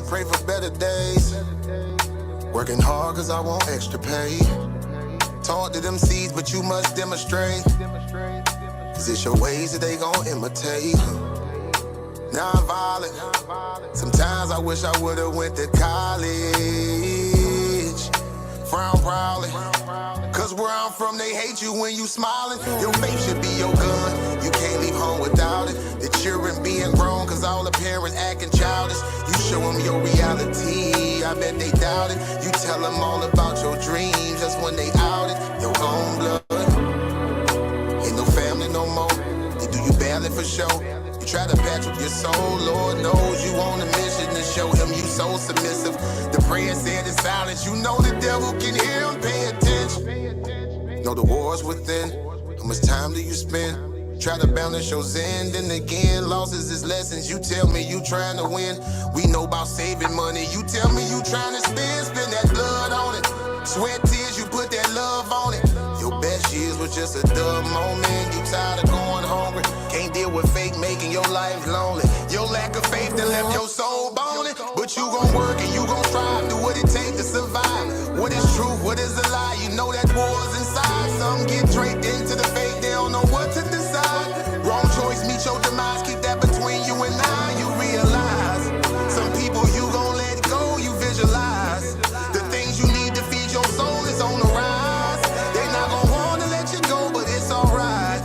I pray for better days. Working hard cause I want extra pay. Talk to them seeds, but you must demonstrate. Cause it's your ways that they gon' imitate. Non-violent. Sometimes I wish I would've went to college. Frown proudly. Cause where I'm from, they hate you when you smiling. Your faith should be your gun. You can't leave home without it. The children being grown, cause all the parents acting childish. You show them your reality, I bet they doubt it. You tell them all about your dreams, that's when they out it. Your own blood, ain't no family no more. They do you badly for show. You try to patch up your soul, Lord knows you on a mission to show him you so submissive. The prayer said in silence, you know the devil can hear him, pay attention. Know the war's within, how much time do you spend? Try to balance your zen, then again, losses is lessons. You tell me you trying to win, we know about saving money. You tell me you trying to spend that blood on it. Sweat, tears, you put that love on it. Your best years was just a dumb moment. You tired of going hungry, can't deal with fake making your life lonely. Your lack of faith that left your soul bony. But you gon' work and you gon' strive, do what it takes to survive. What is truth, what is a lie? You know that war's inside. Some get draped into the fake, they don't know what to decide. Wrong choice, meet your demise, keep that between you and I. You realize, some people you gon' let go, you visualize. The things you need to feed your soul is on the rise. They not gon' wanna let you go, but it's alright.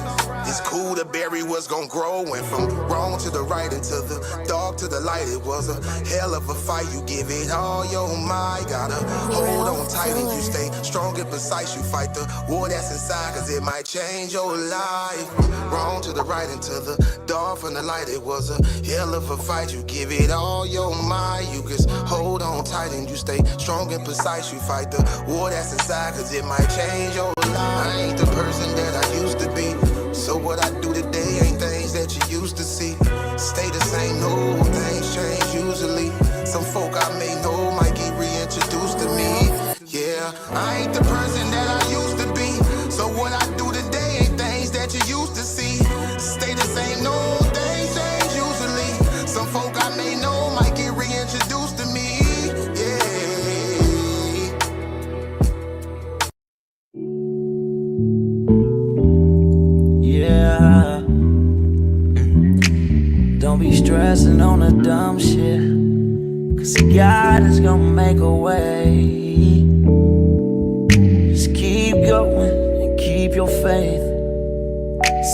It's cool to bury what's gon' grow. Went from wrong to the right and to the dark to the light. It was a hell of a fight. You give it all your might. Gotta hold on tight and you stay strong and precise. You fight the war that's inside, cause it might change your life. From wrong to the right and to the dark from the light. It was a hell of a fight. You give it all your might. You just hold on tight and you stay strong and precise. You fight the war that's inside, cause it might change your life. I ain't the person that I used to be. So what I do today ain't things that you used to see. Stay the same, no, things change usually. Some folk I may know might get reintroduced to me. Yeah, I ain't the person that I used to be. So what I do today ain't things that you used to see. Stay the same, no, things change usually. Some folk I may know might get reintroduced to me. Yeah. Don't be stressing on the dumb shit, cause God is gonna make a way. Just keep going and keep your faith,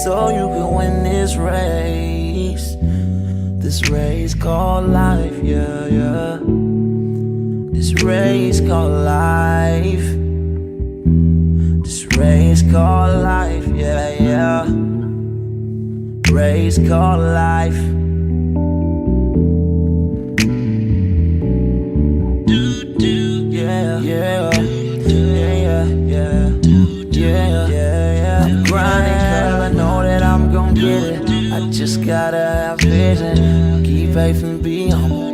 so you can win this race. This race called life, yeah, yeah. This race called life. This race called life, yeah, yeah. Race called life. Yeah, yeah, yeah, yeah, yeah, yeah. I'm grinding 'cause I know that I'm gon' get it. I just gotta have vision, keep faith and be humble.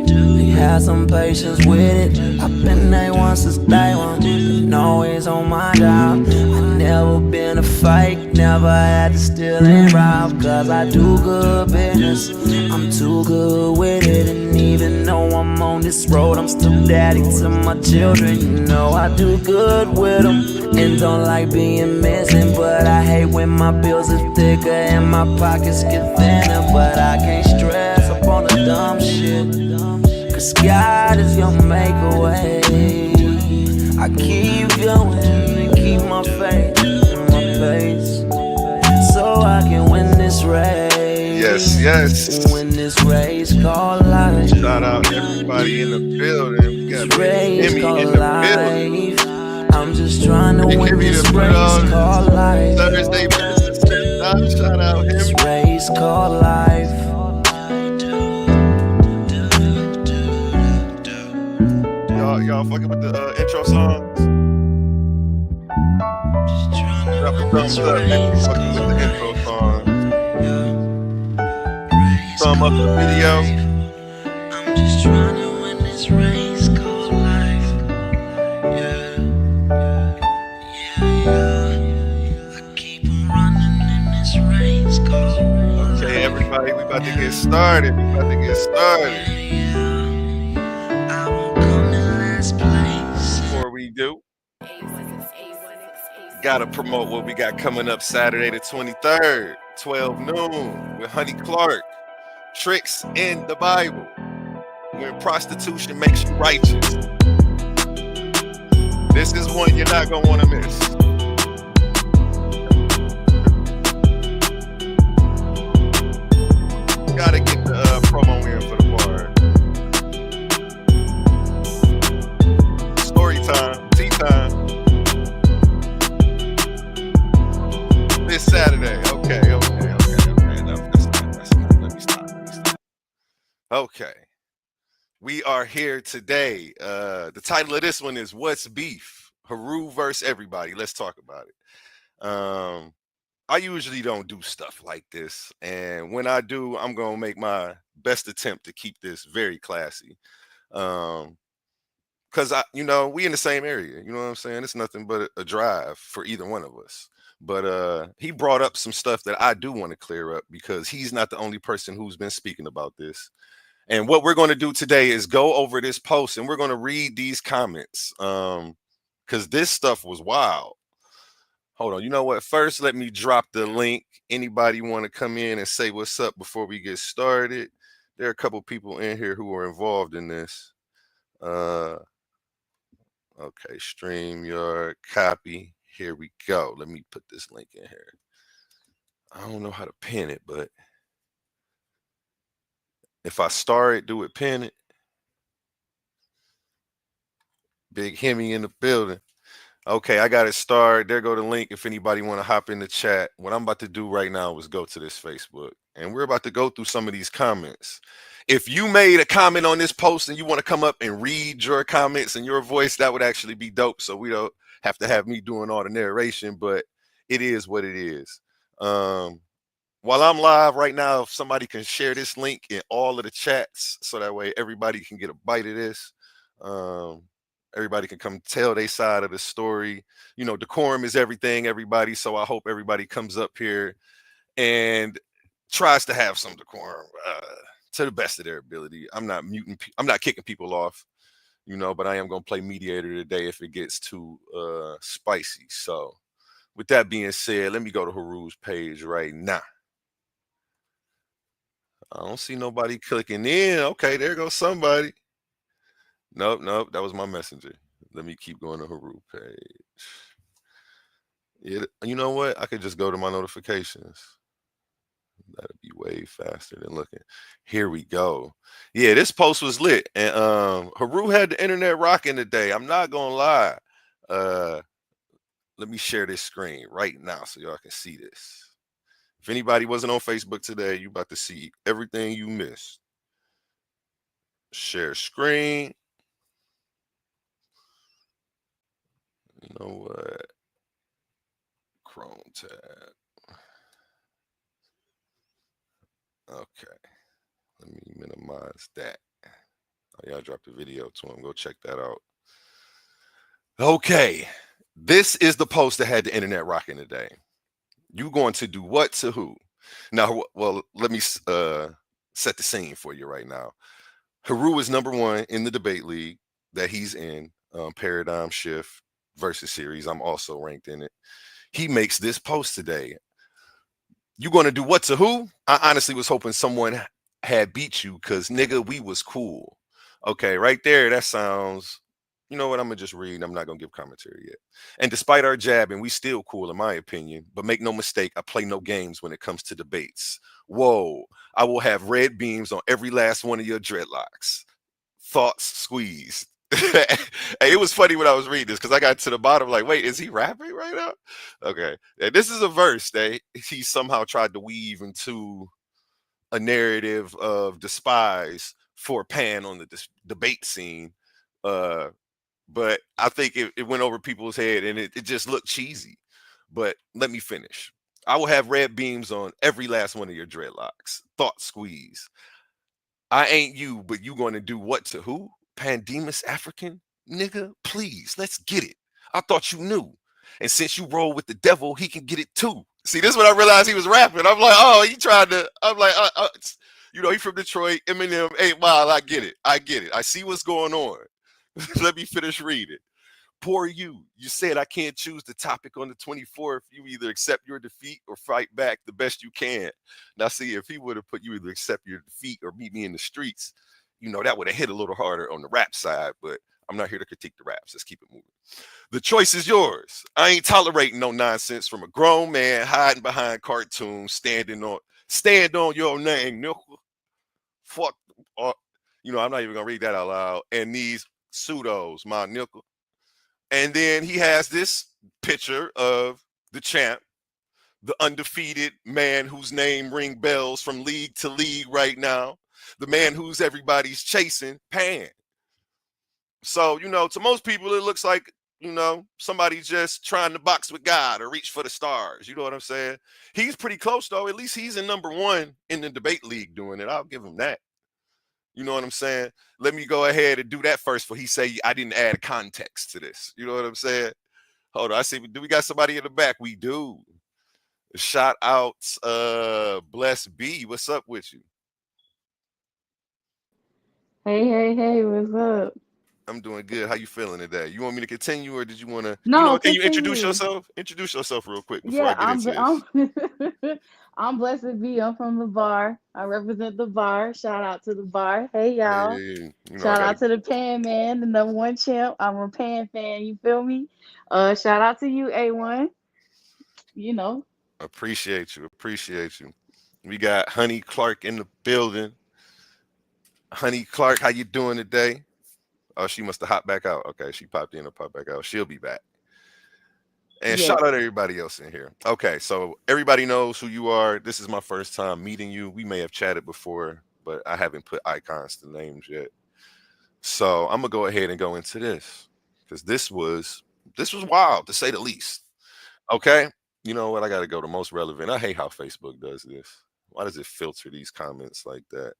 Have some patience with it. I've been A1 since day one, and always on my job. I never been a fake, never had to steal and rob. Cause I do good business, I'm too good with it. And even though I'm on this road, I'm still daddy to my children. You know I do good with them, and don't like being missing. But I hate when my bills are thicker and my pockets get thinner. But I can't stress up on the dumb shit, cause God is gonna make a way. I keep going and keep my faith and my pace, so I can win this race. Yes, yes. Win this race called life. Shout out everybody in the building. We got Emmy in the building. I'm just trying to win this race called life. Thursday, shout out him. This race called life. Y'all fucking with the intro songs? Drop a thumbs up if you fucking with the intro songs. Thumb up the video. I'm just trying to win this race called life. Yeah, yeah, yeah. I keep on running in this race called life. Okay, everybody, we about to get started. Gotta promote what we got coming up Saturday the 23rd, 12 noon, with Honey Clark. Tricks in the Bible. When prostitution makes you righteous. This is one you're not gonna want to miss. Gotta get the promo in for the bar. Story time, tea time. This Saturday. Okay. That's enough. Let me stop. Okay. We are here today. The title of this one is What's Beef? Heru versus everybody. Let's talk about it. I usually don't do stuff like this. And when I do, I'm going to make my best attempt to keep this very classy. Because, we in the same area. You know what I'm saying? It's nothing but a drive for either one of us. But he brought up some stuff that I do want to clear up because he's not the only person who's been speaking about this. And what we're going to do today is go over this post and we're going to read these comments because this stuff was wild. Hold on. You know what? First, let me drop the link. Anybody want to come in and say what's up before we get started? There are a couple people in here who are involved in this. Okay, StreamYard, copy. Here we go. Let me put this link in here. I don't know how to pin it, but if I star it, do it, pin it. Big Hemi in the building. Okay, I got it started. There go the link if anybody want to hop in the chat. What I'm about to do right now is go to this Facebook, and we're about to go through some of these comments. If you made a comment on this post and you want to come up and read your comments in your voice, that would actually be dope. So we don't have to have me doing all the narration, but it is what it is. While I'm live right now, if somebody can share this link in all of the chats so that way everybody can get a bite of this. Everybody can come tell their side of the story. Decorum is everything, everybody. So I hope everybody comes up here and tries to have some decorum to the best of their ability. I'm not kicking people off, but I am going to play mediator today if it gets too spicy. So with that being said, let me go to Heru's page right now. I don't see nobody clicking in. Okay, there goes somebody. Nope, that was my messenger. Let me keep going to Heru page. Yeah, you know what? I could just go to my notifications. That'd be way faster than looking. Here we go. Yeah, this post was lit. And Heru had the internet rocking today. I'm not gonna lie. Let me share this screen right now so y'all can see this. If anybody wasn't on Facebook today, you about to see everything you missed. Share screen. You know what? Chrome tab. Okay. Let me minimize that. Oh, y'all dropped the video to him. Go check that out. Okay. This is the post that had the internet rocking today. You going to do what to who? Now, well, let me set the scene for you right now. Heru is number one in the debate league that he's in, Paradigm Shift versus series. I'm also ranked in it. He makes this post today. You going to do what to who? I honestly was hoping someone had beat you because, nigga, we was cool. Okay, right there, that sounds... You know what? I'm going to just read. I'm not going to give commentary yet. And despite our jabbing, we still cool, in my opinion. But make no mistake, I play no games when it comes to debates. Whoa, I will have red beams on every last one of your dreadlocks. Thoughts squeezed. Hey, it was funny when I was reading this because I got to the bottom like, wait, is he rapping right now? Okay. And this is a verse that he somehow tried to weave into a narrative of despise for Pan on the debate scene. But I think it went over people's head and it just looked cheesy. But let me finish. I will have red beams on every last one of your dreadlocks. Thought squeeze. I ain't you, but you going to do what to who? Pandemus African? Nigga, please, let's get it. I thought you knew. And since you roll with the devil, he can get it too. See, this is when I realized he was rapping. I'm like, oh, he tried to... I'm like, he from Detroit, Eminem, 8 Mile. I get it. I see what's going on. Let me finish reading. Poor you. You said I can't choose the topic on the 24th. You either accept your defeat or fight back the best you can. Now, see, if he would have put you either accept your defeat or meet me in the streets, that would have hit a little harder on the rap side, but I'm not here to critique the raps. Let's keep it moving. The choice is yours. I ain't tolerating no nonsense from a grown man hiding behind cartoons, stand on your name, nickel. Fuck. I'm not even gonna read that out loud. And these pseudos, my nickel. And then he has this picture of the champ, the undefeated man whose name ring bells from league to league right now, the man who's everybody's chasing, Pan. So, to most people, it looks like, somebody just trying to box with God or reach for the stars. You know what I'm saying? He's pretty close, though. At least he's in number one in the debate league doing it. I'll give him that. You know what I'm saying? Let me go ahead and do that first for he say I didn't add context to this. You know what I'm saying? Hold on. I see. Do we got somebody in the back? We do. Shout outs, Bless B. What's up with you? Hey, what's up? I'm doing good. How you feeling today? You want me to continue or did you want to, No, can you introduce continue. yourself? Introduce yourself real quick before I Yeah, get into this. I'm Blessed B. I'm from the bar. I represent the bar. Shout out to the bar. Hey y'all. Hey, I Shout got to out to the Pan Man, the number one champ. I'm a Pan fan, you feel me? Shout out to you, A1. You know. appreciate you. Appreciate you. We got Honey Clark in the building. Honey Clark, how you doing today? Oh, she must have hopped back out. Okay, she popped in and popped back out. She'll be back. And shout Yes. out to everybody else in here. Okay, so everybody knows who you are. This is my first time meeting you. We may have chatted before, but I haven't put icons to names yet. So I'm gonna go ahead and go into this because this was wild to say the least. Okay, you know what? I got to go to most relevant. I hate how Facebook does this. Why does it filter these comments like that?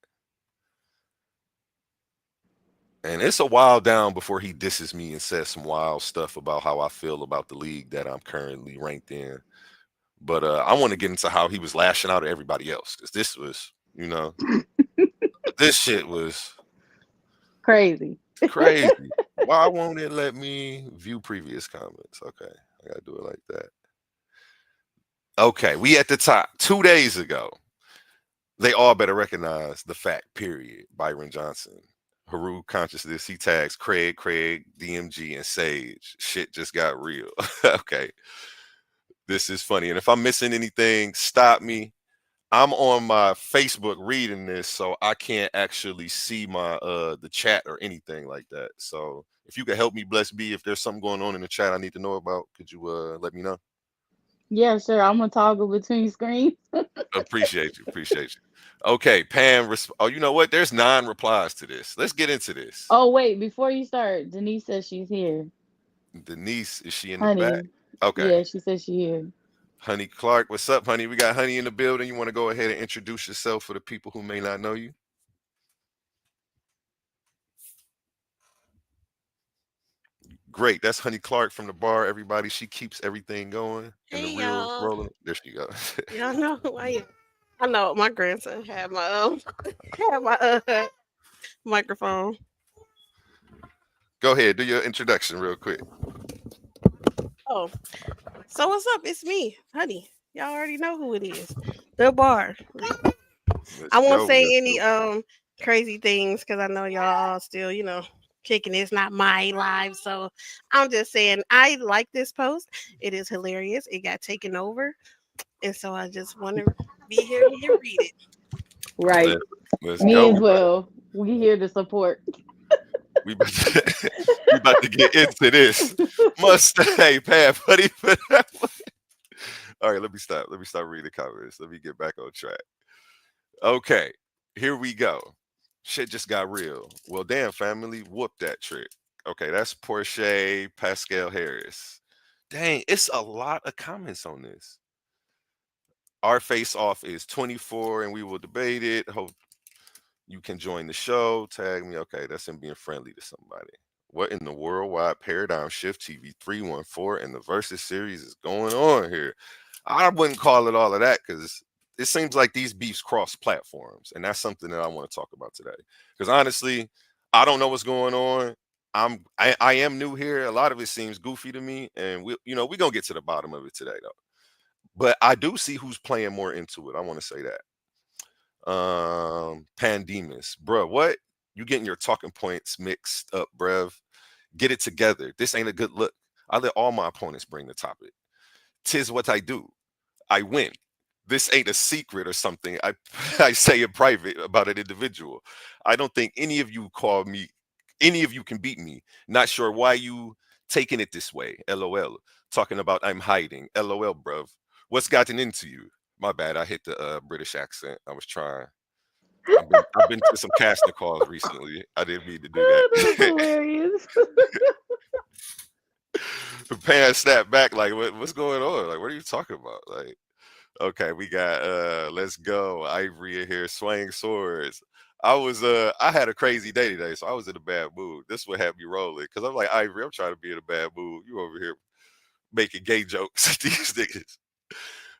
And it's a while down before he disses me and says some wild stuff about how I feel about the league that I'm currently ranked in. But I want to get into how he was lashing out at everybody else because this was, this shit was Crazy. crazy. Why won't it let me view previous comments? Okay, I gotta do it like that. Okay, we at the top 2 days ago. They all better recognize the fact, period. Byron Johnson. Heru Consciousness, he tags Craig, DMG, and Sage. Shit just got real. Okay. This is funny. And if I'm missing anything, stop me. I'm on my Facebook reading this, so I can't actually see my the chat or anything like that. So if you could help me, Bless B, if there's something going on in the chat I need to know about, could you let me know? Yeah, sure. I'm gonna toggle between screens. Appreciate you. Appreciate you. Okay, Pam. Oh, you know what? There's 9 replies to this. Let's get into this. Oh wait, before you start, Denise says she's here. Denise, is she in the back? Honey. Okay. Yeah, she says she here. Honey Clark, what's up, honey? We got Honey in the building. You want to go ahead and introduce yourself for the people who may not know you? Great. That's Honey Clark from the bar. Everybody, she keeps everything going and the Hey reels y'all. rolling. There she goes. Y'all know who I am. I know my grandson had my had my microphone. Go ahead, do your introduction real quick. Oh, so what's up? It's me, honey. Y'all already know who it is. The bar. Let's I won't go. say Let's any go. crazy things because I know y'all all still, kicking. It's not my live. So I'm just saying I like this post. It is hilarious. It got taken over. And so I just want to be here when you read it. Right. Let's Me go. as well. We here to support. We about to, we about to get into this. Mustang, Pam, buddy. For that one. All right, let me stop. Let me start reading the comments. Let me get back on track. Okay, here we go. Shit just got real. Well, damn, family, whoop that trick. Okay, that's Porsche Pascal Harris. Dang, it's a lot of comments on this. Our face off is 24 and we will debate it. Hope you can join the show. Tag me. Okay, that's him being friendly to somebody. What in the worldwide paradigm shift TV 314 and the Versus series is going on here? I wouldn't call it all of that because it seems like these beefs cross platforms, and that's something that I want to talk about today. Because honestly, I don't know what's going on. I am new here. A lot of it seems goofy to me, and we gonna get to the bottom of it today though. But I do see who's playing more into it. I want to say that. Pandemus, bro, what? You getting your talking points mixed up, bruv. Get it together. This ain't a good look. I let all my opponents bring the topic. Tis what I do. I win. This ain't a secret or something. I say in private about an individual. I don't think any of you can beat me. Not sure why you taking it this way. LOL. Talking about I'm hiding. LOL, bruv. What's gotten into you? My bad. I hit the British accent. I was trying. I've been to some casting calls recently. I didn't mean to do That's that. hilarious. Pan snapped back like, what's going on? Like, what are you talking about? Like, okay, we got let's go. Ivory in here, swaying swords. I had a crazy day today, so I was in a bad mood. This would have me rolling because I'm like, Ivory, I'm trying to be in a bad mood. You over here making gay jokes at these niggas.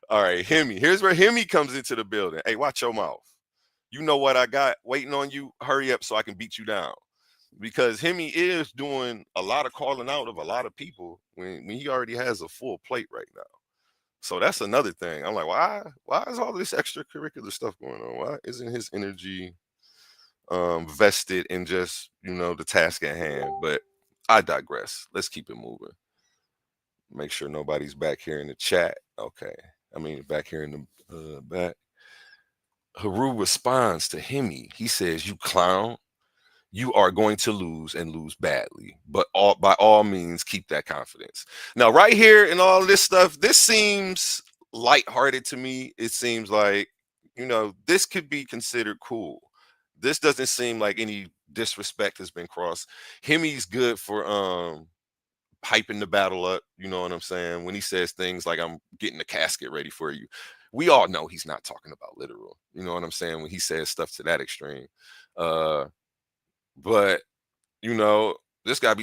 All right, Hemi. Here's where Hemi comes into the building. Hey, watch your mouth. You know what I got waiting on you. Hurry up so I can beat you down. Because Hemi is doing a lot of calling out of a lot of people when he already has a full plate right now. So that's another thing. I'm like, why is all this extracurricular stuff going on? Why isn't his energy vested in just, the task at hand? But I digress. Let's keep it moving. Make sure nobody's back here in the chat. Okay. I mean, back here in the back. Heru responds to Hemi. He says, "You clown. You are going to lose and lose badly. But by all means, keep that confidence." Now, right here in all this stuff, this seems lighthearted to me. It seems like, this could be considered cool. This doesn't seem like any disrespect has been crossed. Hemi's good for hyping the battle up. You know what I'm saying? When he says things like, "I'm getting the casket ready for you." We all know he's not talking about literal. You know what I'm saying? When he says stuff to that extreme. But this guy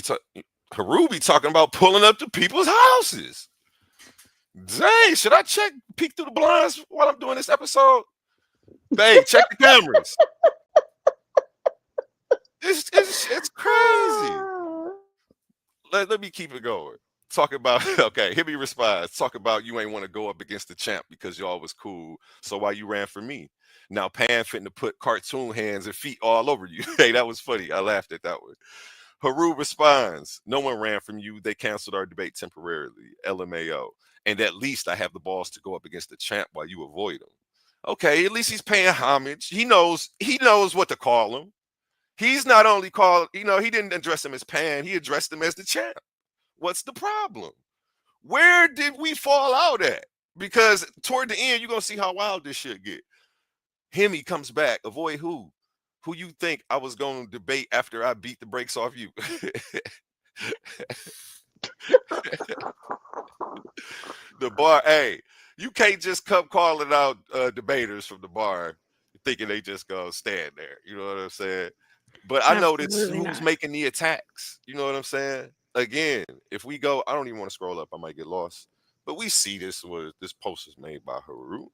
Heru be talking about pulling up to people's houses. Dang, should I peek through the blinds while I'm doing this episode? Babe, check the cameras. It's crazy. Let me keep it going. Talk about okay. Here he responds. Talk about you ain't want to go up against the champ because y'all was cool. So why you ran for me? Now Pan fitting to put cartoon hands and feet all over you. Hey, that was funny. I laughed at that one. Heru responds, "No one ran from you. They canceled our debate temporarily. LMAO. And at least I have the balls to go up against the champ while you avoid him." Okay, at least he's paying homage. He knows what to call him. He's not only called, he didn't address him as Pan, he addressed him as the champ. What's the problem? Where did we fall out at? Because toward the end, you're gonna see how wild this shit get. Hemi comes back. Avoid who? Who you think I was going to debate after I beat the brakes off you? The bar, hey, you can't just come calling out debaters from the bar thinking they just gonna stand there. You know what I'm saying? But I notice Absolutely who's not. making the attacks. You know what I'm saying? Again, if we go, I don't even want to scroll up. I might get lost. But we see this post is made by Heru.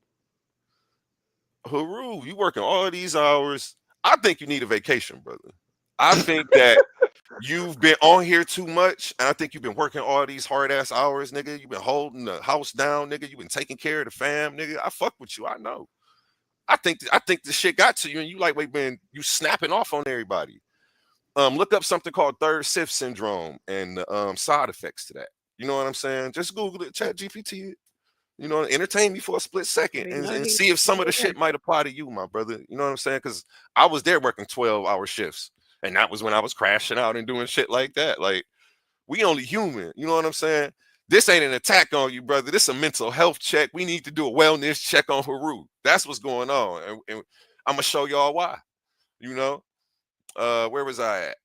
Heru, you working all these hours. I think you need a vacation, brother. I think that you've been on here too much, and I think you've been working all these hard ass hours, nigga. You've been holding the house down, nigga. You've been taking care of the fam, nigga. I fuck with you. I know. I think the shit got to you, and you like been you snapping off on everybody. Look up something called third shift syndrome and the side effects to that. You know what I'm saying? Just Google it, chat GPT it. Entertain me for a split second We and, know and he see if some of the okay. shit might apply to you, my brother. You know what I'm saying? Because I was there working 12-hour shifts, and that was when I was crashing out and doing shit like that. Like, we only human. You know what I'm saying? This ain't an attack on you, brother. This a mental health check. We need to do a wellness check on Heru. That's what's going on, and I'm gonna show y'all why. You know, where was I at?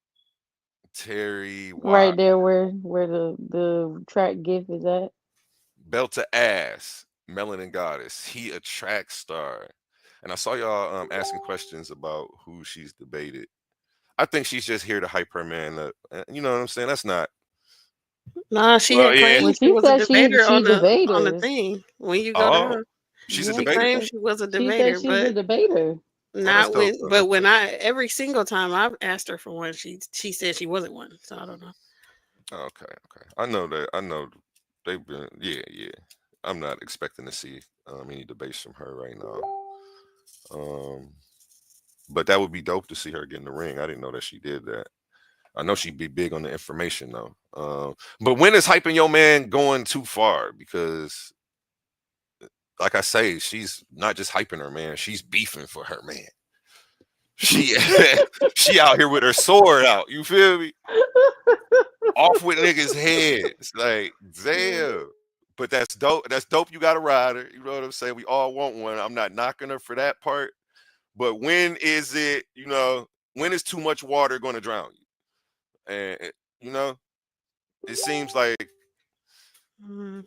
Terry Right Watt, there where the track gift is at. belt to ass, melanin goddess. He a track star, and I saw y'all asking questions about who she's debated. I think she's just here to hype her man up. You know what I'm saying? That's not. Nah, she Well, had yeah. Well, claimed she she was a said debater she on the debater. thing. When you go to Oh, her, she's a Yeah, she debater. claimed she was a she said debater, she's a but debater. Oh, that's Not dope when, though. but That's when dope. every single time I've asked her for one, she said she wasn't one. So I don't know. Oh, okay, okay. I know that. I know they've been. Yeah, yeah. I'm not expecting to see any debates from her right now. Um, but that would be dope to see her get in the ring. I didn't know that she did that. I know she'd be big on the information though. But when is hyping your man going too far? Because, like I say, she's not just hyping her man; she's beefing for her man. She she out here with her sword out. You feel me? Off with niggas' heads. Like, damn. But that's dope. That's dope. You got a rider. You know what I'm saying? We all want one. I'm not knocking her for that part. But when is it, when is too much water going to drown you? And, you know, it seems like Hmm.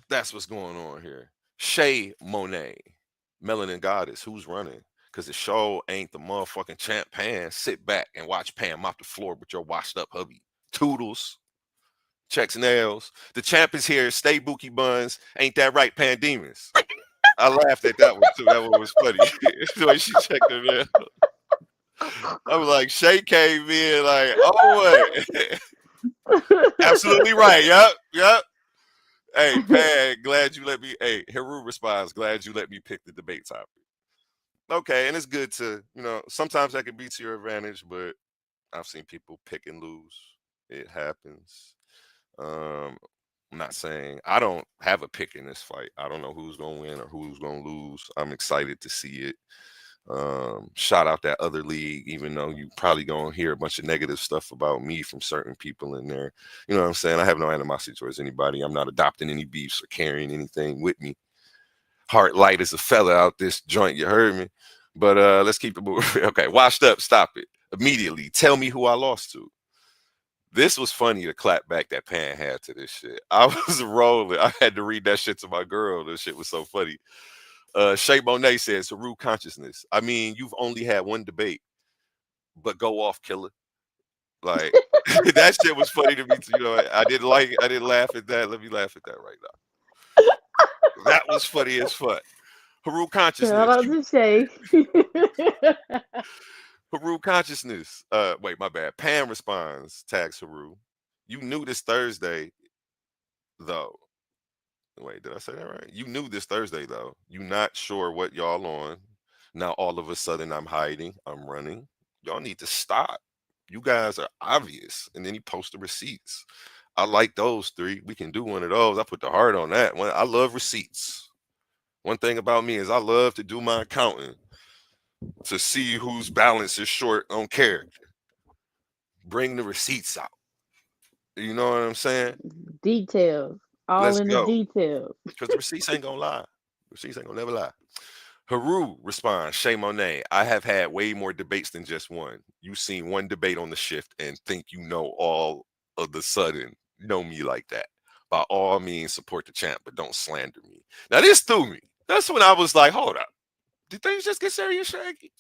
that's what's going on here. Shay Monet, Melanin Goddess, who's running? Because the show ain't the motherfucking champ Pan. Sit back and watch Pan mop the floor with your washed up hubby. Toodles. Checks nails. The champ is here. Stay Bookie Buns. Ain't that right, Pandemons? I laughed at that one too. That one was funny. The way she checked her nails. I was like, Shay came in like, oh what? Absolutely right. Yep. Yep. Hey, Pan, glad you let me. Hey, Heru responds, glad you let me pick the debate topic. Okay, and it's good to, sometimes that can be to your advantage, but I've seen people pick and lose. It happens. Um, I'm not saying I don't have a pick in this fight. I don't know who's gonna win or who's gonna lose. I'm excited to see it. Shout out that other league, even though you probably gonna hear a bunch of negative stuff about me from certain people in there. You know what I'm saying? I have no animosity towards anybody. I'm not adopting any beefs or carrying anything with me. Heart light as a fella out this joint, you heard me. But let's keep it moving. Okay, washed up, stop it. Immediately. Tell me who I lost to. This was funny to clap back that Pan had to this shit. I was rolling. I had to read that shit to my girl. This shit was so funny. Shay Monet says, Haru consciousness. I mean, you've only had one debate, but go off, killer. Like that shit was funny to me too. I didn't laugh at that. Let me laugh at that right now. That was funny as fuck. Haru Shout consciousness. out to Shay. Haru consciousness. Wait, my bad. Pan responds, tags Haru. You knew this Thursday, though. Wait, did I say that right? You knew this Thursday though. You not sure what y'all on. Now all of a sudden I'm hiding. I'm running. Y'all need to stop. You guys are obvious. And then he post the receipts. I like those three. We can do one of those. I put the heart on that one. I love receipts. One thing about me is I love to do my accounting to see whose balance is short on character. Bring the receipts out. You know what I'm saying? Details. All Let's in the go. details. Because the receipts ain't gonna lie. Receipts ain't gonna never lie. Haru responds, Shay Monet, I have had way more debates than just one. You've seen one debate on the shift and think you know all of the sudden. Know me like that. By all means, support the champ, but don't slander me. Now, this threw me. That's when I was like, hold up. Did things just get serious, Shaggy?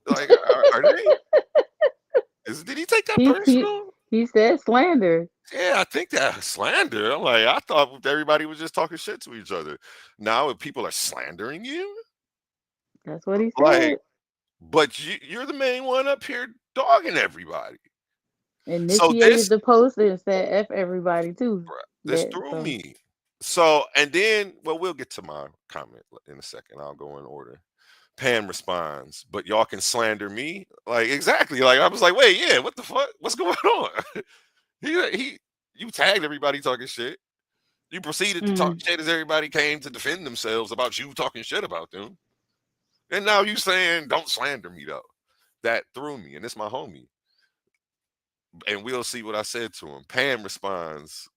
Like, are they? Did he take that He he personal? he said slander. Yeah, I think that slander. I'm like, I thought everybody was just talking shit to each other. Now, if people are slandering you, That's what he like, said. but you're the main one up here dogging everybody. So Initiated the post and said F everybody too. this That threw so me. So and then, well, we'll get to my comment in a second. I'll go in order. Pan responds, but y'all can slander me. Like exactly. Like I was like, wait, yeah, what the fuck? What's going on? You tagged everybody talking shit. You proceeded to talk mm. shit as everybody came to defend themselves about you talking shit about them. And now you saying don't slander me though. That threw me, and it's my homie. And we'll see what I said to him. Pan responds,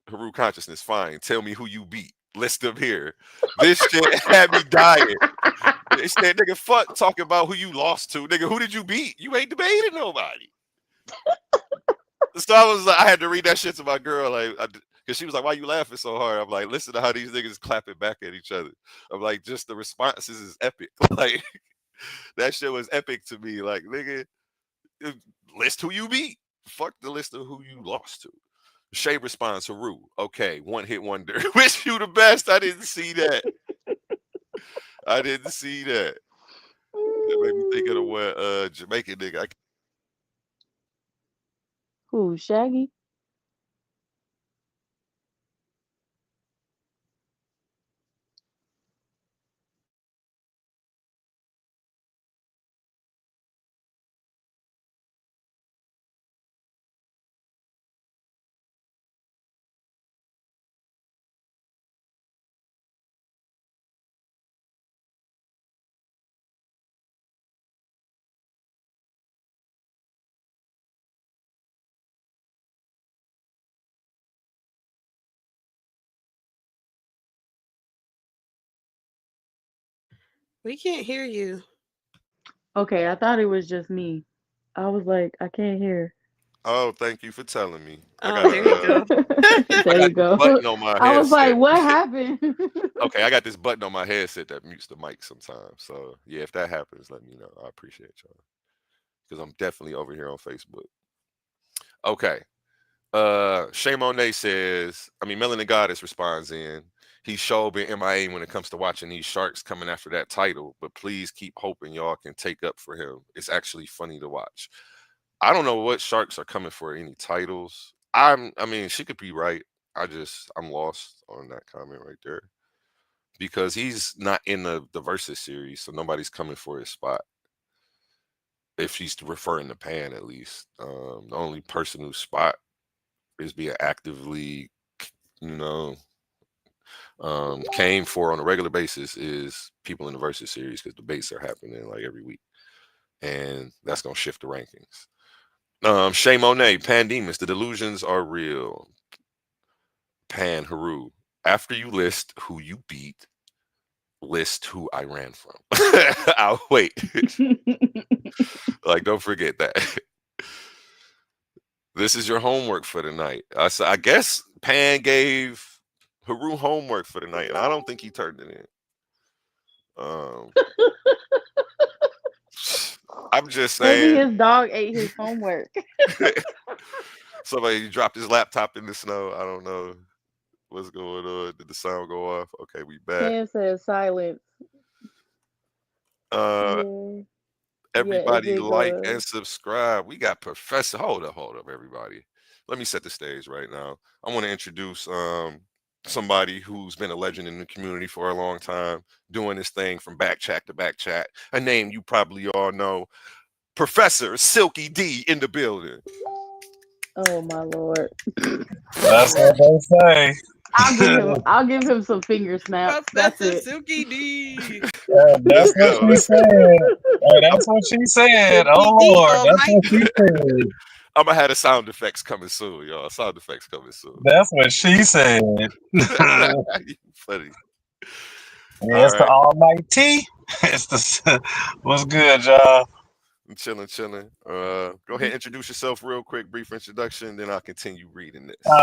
Haru consciousness, fine. Tell me who you beat. List them here. This shit had me dying. They said, nigga, fuck talking about who you lost to. Nigga, who did you beat? You ain't debated nobody. So I was like, I had to read that shit to my girl, like, because she was like, why you laughing so hard? I'm like, listen to how these niggas clapping back at each other. I'm like, just the responses is epic. Like, that shit was epic to me. Like, nigga, list who you beat. Fuck the list of who you lost to. Shay responds, Haru. Okay, one hit wonder. Wish you the best. I didn't see that. I didn't see that. That made me think of the one Jamaican nigga. Who, Shaggy? We can't hear you. Okay, I thought it was just me. I was like, I can't hear. Oh, thank you for telling me. Oh, there you go. I There got you this go. button on my I was like, headset. what happened? Okay, I got this button on my headset that mutes the mic sometimes. So yeah, if that happens, let me know. I appreciate y'all because I'm definitely over here on Facebook. Okay. Shay Monet says, I mean, Melanin Goddess responds in, he's sure been MIA when it comes to watching these sharks coming after that title, but please keep hoping y'all can take up for him. It's actually funny to watch. I don't know what sharks are coming for any titles. I mean, she could be right. I'm lost on that comment right there because he's not in the Versus series, so nobody's coming for his spot. If she's referring to Pan, at least, the only person whose spot is being actively, you know, came for on a regular basis is people in the Versus series because debates are happening like every week, and that's gonna shift the rankings. Shay Monet, Pandemics, the delusions are real. Pan Heru. After you list who you beat, list who I ran from. I'll wait. Like, don't forget that. This is your homework for the night. I guess Pan gave Heru homework for the night, and I don't think he turned it in. Um, I'm just Maybe saying. his dog ate his homework. Somebody dropped his laptop in the snow. I don't know what's going on. Did the sound go off? Okay, we back. Pan says silence. Uh, Yeah. Yeah, it Everybody did go like to. and subscribe. We got Professor. Hold up, everybody. Let me set the stage right now. I want to introduce somebody who's been a legend in the community for a long time, doing this thing from back chat to back chat. A name you probably all know, Professor Silky D in the building. Oh my lord. That's what they say. I'll give him some finger snaps. That's Professor it. Silky D. Let's That's what go. she said. Hey, that's what she said. Silky Oh D Lord, all that's night. what she said. I'm gonna have the sound effects coming soon, y'all. Sound effects coming soon. That's what she said. Yeah, You funny. All it's the right. Almighty. It's the what's good, y'all. I'm chilling, chilling. Go ahead, introduce yourself real quick, brief introduction, then I'll continue reading this.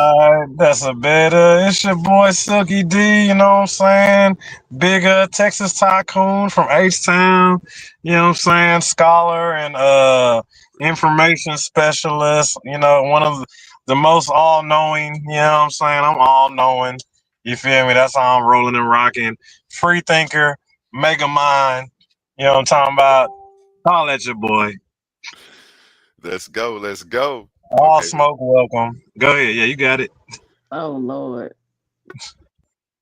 That's a better. It's your boy Silky D. You know what I'm saying? Bigger Texas tycoon from H Town. You know what I'm saying? Scholar and information specialist. You know, one of the most all knowing. You know what I'm saying? I'm all knowing. You feel me? That's how I'm rolling and rocking. Free thinker, mega mind. You know what I'm talking about? Holla at your boy. Let's go, let's go. All Okay. smoke welcome. Go ahead. Yeah, you got it. Oh lord.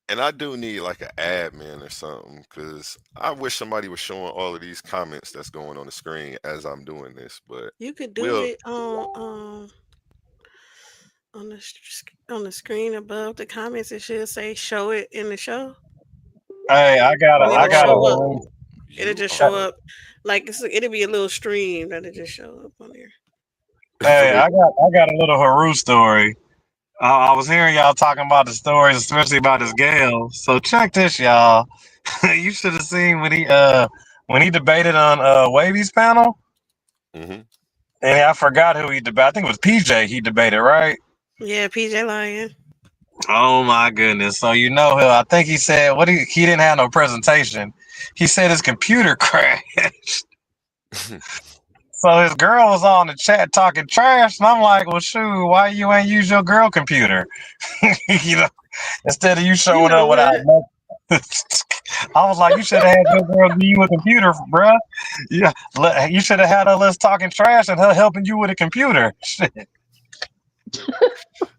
And I do need like an admin or something because I wish somebody was showing all of these comments that's going on the screen as I'm doing this, but You could do we'll it on the screen above the comments. It should say "show it in the show," Hey, and I it'll got show up. a It'll you just show are up like it'll be a little stream that'll just show up on there. Hey, very I got a little Haru story. I was hearing y'all talking about the stories, especially about this Gale. So check this, y'all. You should have seen when he debated on Wavy's panel, hmm and I forgot who he debated. I think it was PJ he debated, right? Yeah, PJ Lion. Oh my goodness! So you know, I think he said he didn't have no presentation. He said his computer crashed. So his girl was on the chat talking trash, and I'm like, well, shoot, why you ain't use your girl computer? You know, instead of you You showing know up without what? no. I was like, you should have had your girl give you a computer, bruh. Yeah, you should have had her list talking trash and her helping you with a computer. Shit.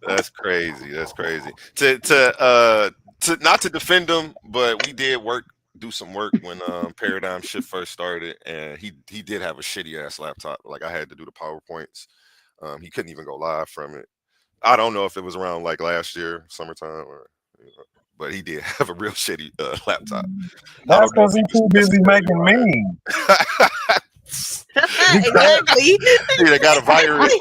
That's crazy. That's crazy. To not to defend him, but we did do some work when Paradigm Shift first started, and he did have a shitty ass laptop. Like I had to do the PowerPoints. He couldn't even go live from it. I don't know if it was around like last year, summertime, or but he did have a real shitty laptop. I That's don't know if because he he's was too busy necessarily making memes. Exactly. Yeah, they got a virus.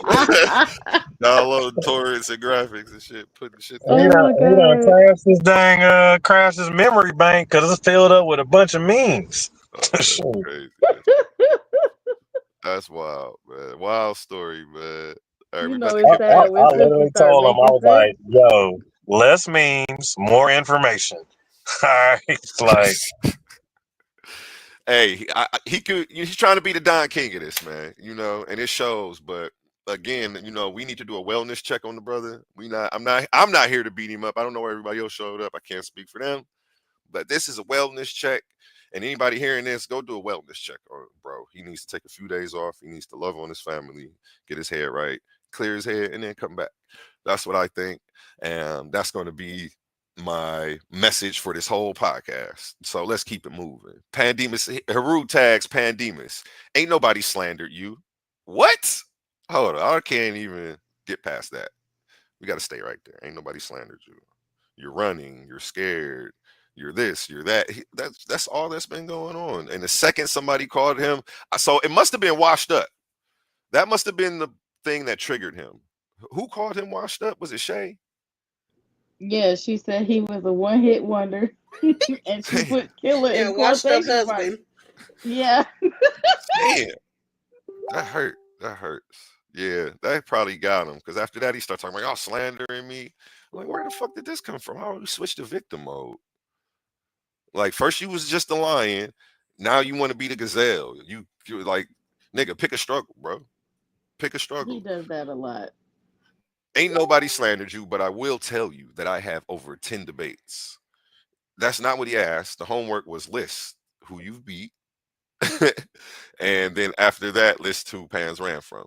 Downloading torrents and graphics and shit, putting shit He Oh together. done, my he done god. crashed his dang crashed his memory bank because it's filled up with a bunch of memes. That's Shit. crazy. That's wild, man. Wild story, man. All right, You we know about to I, it's get I, back. sad when I sisters literally start told him, I making was sense. like, yo, less memes, more information. All right. Like, Hey, he could. He's trying to be the Don King of this, man. And it shows. But again, we need to do a wellness check on the brother. We not. I'm not here to beat him up. I don't know where everybody else showed up. I can't speak for them. But this is a wellness check. And anybody hearing this, go do a wellness check on bro. He needs to take a few days off. He needs to love on his family, get his head right, clear his head, and then come back. That's what I think. And that's going to be my message for this whole podcast. So let's keep it moving. Pandemus, Heru tags Pandemus. Ain't nobody slandered you. What? Hold on. I can't even get past that. We got to stay right there. Ain't nobody slandered you. You're running. You're scared. You're this. You're that. That's all that's been going on. And the second somebody called him, so it must have been washed up. That must have been the thing that triggered him. Who called him washed up? Was it Shay? Yeah, she said he was a one hit wonder. And she Damn. put killer Yeah, in washed up quotation marks. husband. Yeah. Damn. That hurt. That hurts. Yeah, that probably got him. Because after that, he started talking like, "Oh, slandering me." I'm like, where the fuck did this come from? How you switch to victim mode? Like, first you was just a lion. Now you want to be the gazelle. You're like, nigga, pick a struggle, bro. Pick a He struggle. does that a lot. Ain't nobody slandered you, but I will tell you that I have over 10 debates. That's not what he asked. The homework was list who you've beat. And then after that, list who Pans ran from.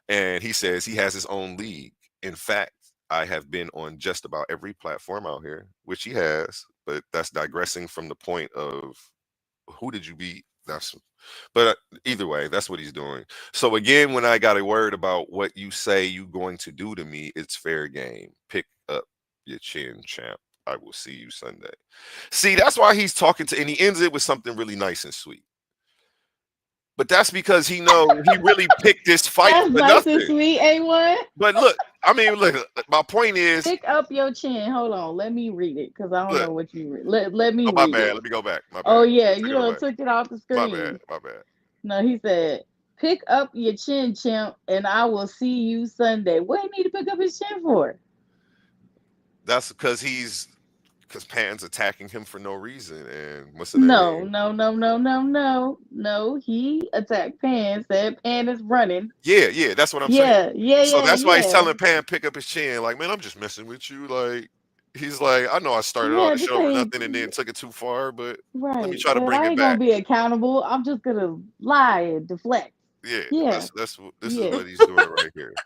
And he says he has his own league. In fact, I have been on just about every platform out here, which he has, but that's digressing from the point of who did you beat? But either way, that's what he's doing. So again, when I got a word about what you say you going to do to me, it's fair game. Pick up your chin, champ. I will see you Sunday. See, that's why he's talking to, and he ends it with something really nice and sweet. But that's because he really picked this fight That's for nice and nothing. sweet, A1. But look, I mean, look, my point is, Pick up your chin. Hold on. Let me read it because I don't look, know what you read. Let me oh, my read bad. it. Let me go back. My Oh, bad. yeah. Take You it know, away. took it off the My bad. screen. My bad. No, he said, pick up your chin, chimp, and I will see you Sunday. What do you need to pick up his chin for? That's because Pan's attacking him for no reason. And what's the No, name? no, no, no, no, no. No, he attacked Pan, said Pan is running. Yeah, that's what I'm saying. Yeah, yeah, So yeah, that's why he's yeah. telling Pan pick up his chin. Like, man, I'm just messing with you. Like, he's like, I know I started all Yeah, this this shit over ain't nothing and then took it too far, but let me right. try to But bring I it ain't gonna back. be accountable. I'm just gonna lie and deflect. Yeah, Yeah, this is yeah. what he's doing right here.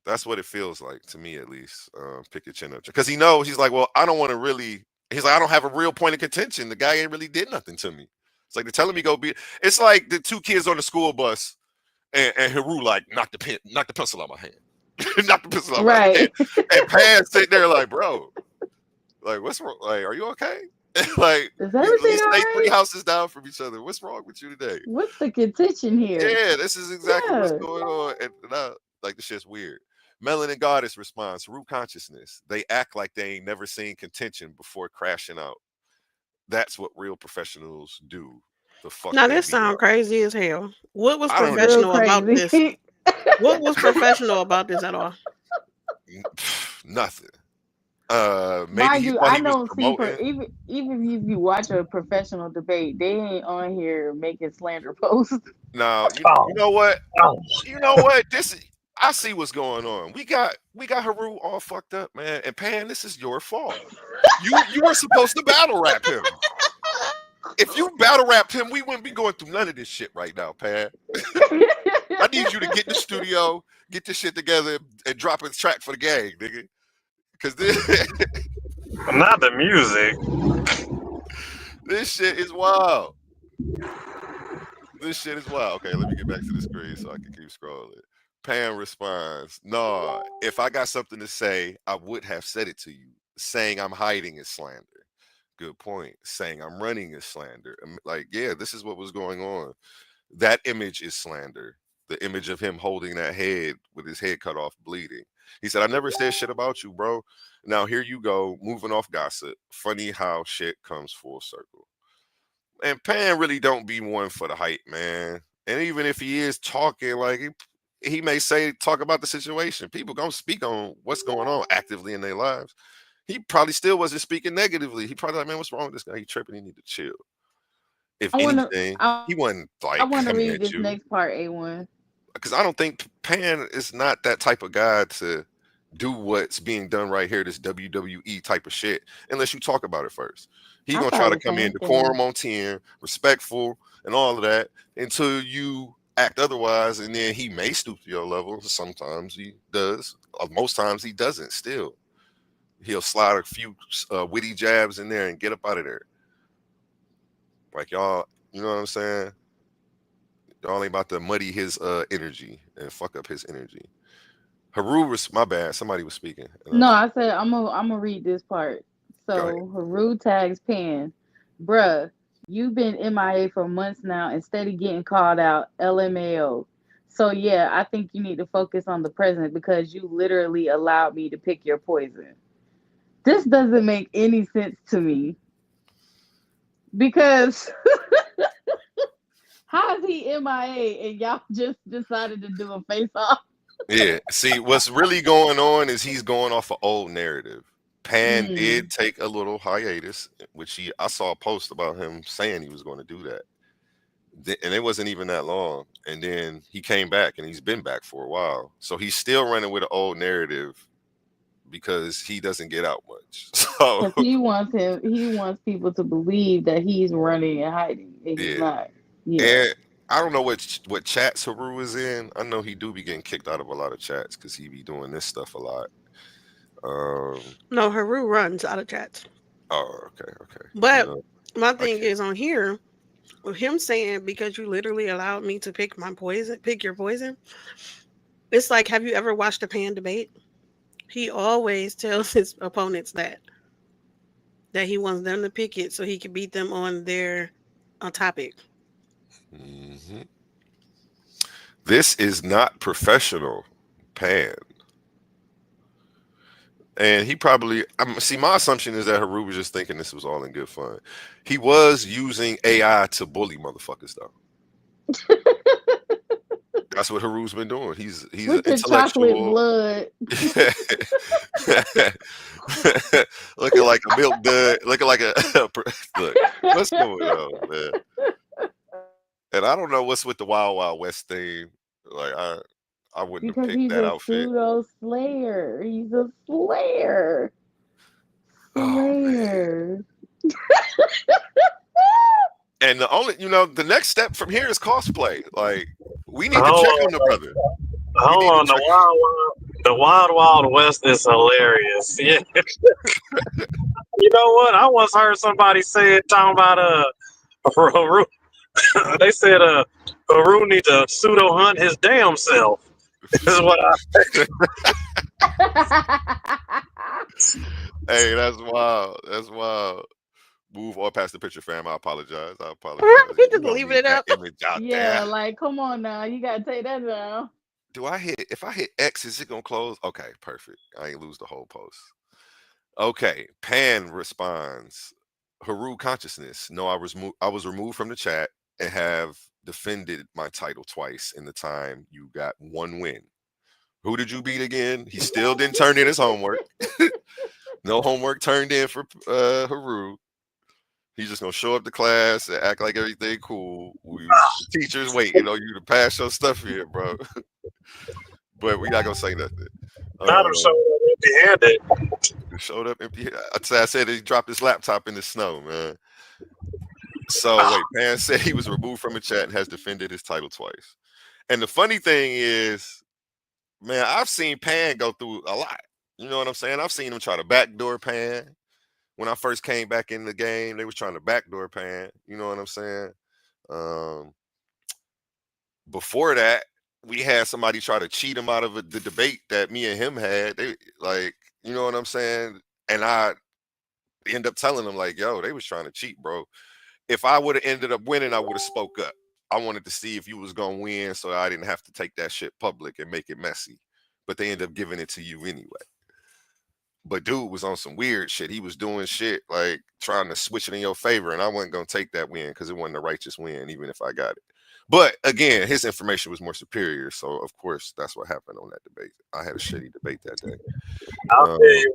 That's what it feels like to me, at least. Pick your chin up because he knows he's like, well, I don't want to really. He's like, I don't have a real point of contention. The guy ain't really did nothing to me. It's like they're telling me go be. It's like the two kids on the school bus and Heru like knock the pencil out my hand, knock the pencil out my hand, Right. and Pan sitting there like, bro, like what's wrong? Like, are you okay? Like Is we at everything least all stay three right? houses down from each other. What's wrong with you today? What's the contention here? Yeah, this is exactly what's Yeah. going on. And like the shit's weird. Melanin Goddess response, root consciousness. They act like they ain't never seen contention before crashing out. That's what real professionals do. The fuck Now they this be sound on. crazy as hell. What was I don't Real even professional about this? crazy. What was professional about this at all? nothing. Maybe Mind he you, thought I he was don't see promoting. even if you watch a professional debate, they ain't on here making slander posts. Now, oh, you know what? oh. You know what? I see what's going on. We got Heru all fucked up, man. And Pan, this is your fault. You were supposed to battle rap him. If you battle rapped him, we wouldn't be going through none of this shit right now, Pan. I need you to get in the studio, get this shit together, and drop a track for the gang, nigga. Because Not the music. this shit is wild. This shit is wild. Okay, let me get back to the screen so I can keep scrolling. Pam responds, "Nah, if I got something to say, I would have said it to you. Saying I'm hiding is slander. Good point. Saying I'm running is slander. Like, yeah, this is what was going on. That image is slander. The image of him holding that head with his head cut off, bleeding. He said, I never said shit about you, bro. Now here you go, moving off gossip. Funny how shit comes full circle. And Pan really don't be one for the hype, man. And even if he is talking, like he may say talk about the situation. People gonna speak on what's going on actively in their lives. He probably still wasn't speaking negatively. He probably like, man, what's wrong with this guy? He tripping. He need to chill. If I wanna anything, I, he wasn't I like wanna coming read at this you next part, A1. because I don't think Pan is not that type of guy to do what's being done right here, this WWE type of shit, unless you talk about it first. He I gonna try thought to the come in same thing. decorum on 10, respectful, and all of that until you act otherwise, and then he may stoop to your level. Sometimes he does. Most times he doesn't. Still, he'll slide a few witty jabs in there and get up out of there. Like y'all, you know what I'm saying? Y'all ain't about to muddy his energy and fuck up his energy. Heru was my bad. Somebody was speaking. No, I said I'm gonna read this part. Go ahead. So Heru tags Pan, bruh, you've been MIA for months now instead of getting called out. LMAO. So yeah, I think you need to focus on the present because you literally allowed me to pick your poison. This doesn't make any sense to me because how is he MIA and y'all just decided to do a face off? Yeah. See, what's really going on is he's going off an old narrative. Pan Mm. did take a little hiatus, which I saw a post about him saying he was going to do that. And it wasn't even that long. And then he came back and he's been back for a while. So he's still running with an old narrative because he doesn't get out much. So Because he wants people to believe that he's running and hiding, and he's yeah. not. Yeah. And I don't know what chats Haru is in. I know he do be getting kicked out of a lot of chats because he be doing this stuff a lot. No, Heru runs out of chats. Oh, okay. But No, my I thing can't. is on here with him saying because you literally allowed me to pick your poison. It's like, have you ever watched a Pan debate? He always tells his opponents that he wants them to pick it so he can beat them on their topic. hmm This is not professional, Pan. And he probably, see, my assumption is that Haru was just thinking this was all in good fun. He was using AI to bully motherfuckers, though. That's what Haru's been doing. He's an With the chocolate intellectual, blood. looking like a milk dud, looking like a look. What's going on, man? And I don't know what's with the Wild Wild West theme. Like I wouldn't have Because picked he's that a outfit. pseudo slayer. He's a slayer. Oh man. Slayer. And the next step from here is cosplay. Like we need to Hold check on on, the brother. We hold need to on. check. The Wild Wild West is hilarious. Yeah. You know what? I once heard somebody say it talking about Haru. They said Haru need to pseudo hunt his damn self. This is what Hey, that's wild. That's wild. Move or past the picture, fam. I apologize. I apologize. He You just don't leaving need it that up. image out Yeah, there. like come on now. You gotta take that down. If I hit X, is it gonna close? Okay, perfect. I ain't lose the whole post. Okay, Pan responds, Haru consciousness. No, I was removed from the chat and have defended my title twice in the time you got one win. Who did you beat again? He still didn't turn in his homework. No homework turned in for Haru. He's just gonna show up to class and act like everything cool. The teachers waiting on you to pass your stuff here, bro. But we not gonna say nothing. not have Um, shown up empty-handed. Showed up empty. I said he dropped his laptop in the snow, man. So wait, Pan said he was removed from a chat and has defended his title twice. And the funny thing is, man, I've seen Pan go through a lot. You know what I'm saying? I've seen him try to backdoor Pan. When I first came back in the game, they was trying to backdoor Pan. You know what I'm saying? Um, Before that, we had somebody try to cheat him out of the debate that me and him had. They like, you know what I'm saying? And I end up telling them like, yo, they was trying to cheat, bro. If I would have ended up winning, I would have spoke up. I wanted to see if you was gonna win, so I didn't have to take that shit public and make it messy. But they end up giving it to you anyway. But dude was on some weird shit. He was doing shit like trying to switch it in your favor, and I wasn't gonna take that win because it wasn't a righteous win, even if I got it. But again, his information was more superior, so of course that's what happened on that debate. I had a shitty debate that day. I'll tell you,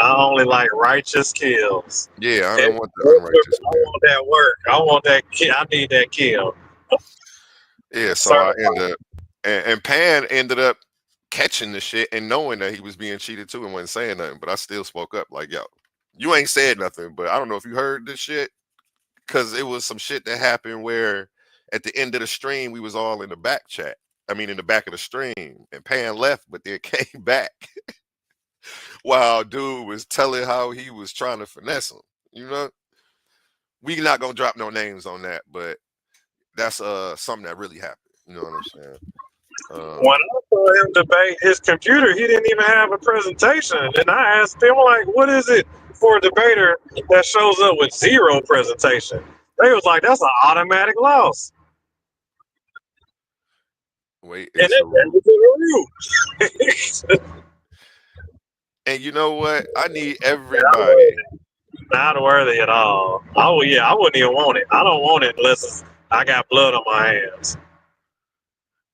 I only like righteous kills. Yeah, I don't want the unrighteous. I want that work. I want that kill. I need that kill. Yeah, so I ended up, and Pan ended up catching the shit and knowing that he was being cheated too and wasn't saying nothing. But I still spoke up like, yo, you ain't said nothing, but I don't know if you heard this shit because it was some shit that happened where at the end of the stream we was all in the back chat. I mean, in the back of the stream, and Pan left, but then came back while dude was telling how he was trying to finesse him. You know, we not gonna drop no names on that, but that's something that really happened. You know what I'm saying? When I saw him debate his computer, he didn't even have a presentation. And I asked him, like, what is it for a debater that shows up with zero presentation? They was like, that's an automatic loss. Wait, And it's and you know what? I need everybody. Not worthy at all. Oh yeah, I wouldn't even want it. I don't want it unless I got blood on my hands.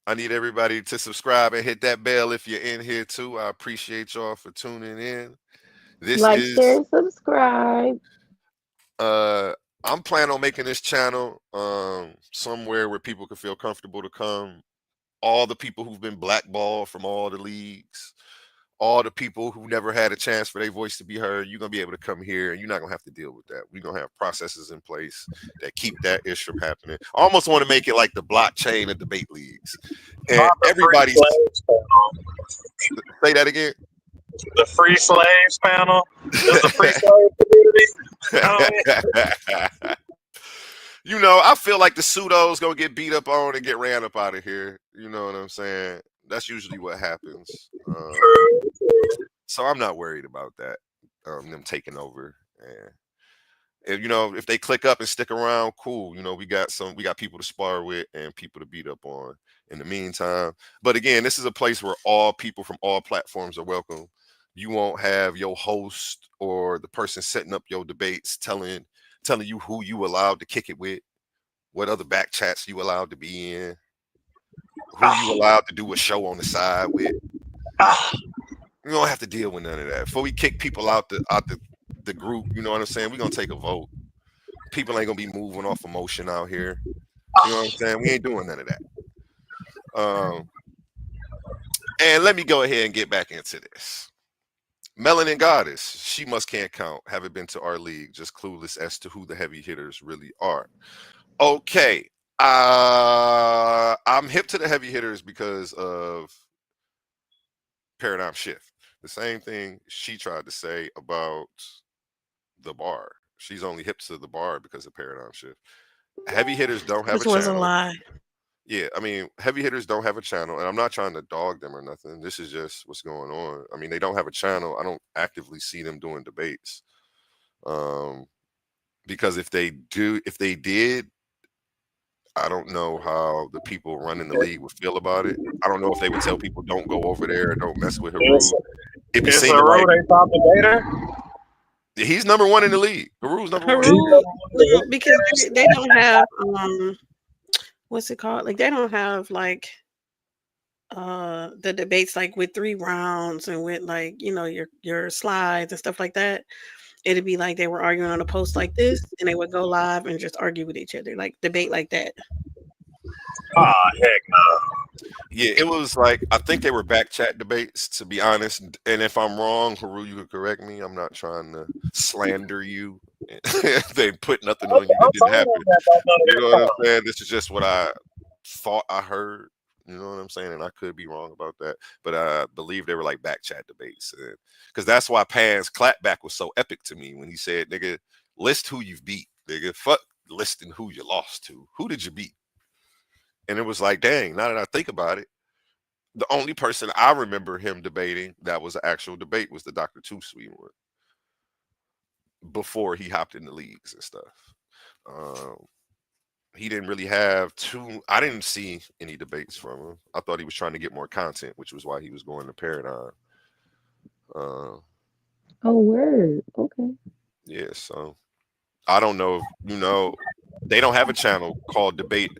I need everybody to subscribe and hit that bell if you're in here too. I appreciate y'all for tuning in. This Like, is share, subscribe. I'm planning on making this channel somewhere where people can feel comfortable to come. All the people who've been blackballed from all the leagues, all the people who never had a chance for their voice to be heard, you're gonna be able to come here and you're not gonna have to deal with that. We're gonna have processes in place that keep that issue from happening. I almost want to make it like the blockchain of debate leagues. And everybody say that again. The free slaves panel is the free slave community. You know, I feel like the pseudo's gonna get beat up on and get ran up out of here. You know what I'm saying? That's usually what happens. So I'm not worried about that. Them taking over. And you know, if they click up and stick around, cool. You know, we got people to spar with and people to beat up on in the meantime. But again, this is a place where all people from all platforms are welcome. You won't have your host or the person setting up your debates telling you who you allowed to kick it with, what other back chats you allowed to be in, who you allowed to do a show on the side with. You don't have to deal with none of that. Before we kick people out the group, you know what I'm saying? We're gonna take a vote. People ain't gonna be moving off emotion out here. You know what I'm saying? We ain't doing none of that. And let me go ahead and get back into this. Melanin Goddess, she can't count. Haven't been to our league, just clueless as to who the heavy hitters really are. Okay. I'm hip to the heavy hitters because of paradigm shift. The same thing she tried to say about the bar. She's only hip to the bar because of paradigm shift. Heavy hitters don't have Which a was a channel. lie. Yeah, I mean, heavy hitters don't have a channel, and I'm not trying to dog them or nothing. This is just what's going on. I mean, they don't have a channel. I don't actively see them doing debates. Because if they did, I don't know how the people running the league would feel about it. I don't know if they would tell people don't go over there, don't mess with Heru. It'd be seen like they top debater. He's number one in the league. Heru's number one. Heru, because they don't have what's it called? Like they don't have like the debates like with 3 rounds and with like, you know, your slides and stuff like that. It'd be like they were arguing on a post like this and they would go live and just argue with each other, like debate like that. Oh heck no. Yeah, it was like I think they were back chat debates, to be honest. And if I'm wrong, Heru, you could correct me. I'm not trying to slander you. They put nothing on you that I'm didn't telling happen. them that about none of You that know what I'm time. saying? This is just what I thought I heard. You know what I'm saying? And I could be wrong about that, but I believe they were like back chat debates, because that's why Pan's clapback was so epic to me when he said, "Nigga, list who you've beat, nigga. Fuck listing who you lost to. Who did you beat?" And it was like, dang. Now that I think about it, the only person I remember him debating that was an actual debate was the Dr. Two Sweet one before he hopped in the leagues and stuff. Um, he didn't really have too. I didn't see any debates from him. I thought he was trying to get more content, which was why he was going to Paradigm. Uh, Oh, word. Okay. yeah, so I don't know if they don't have a channel called Debate.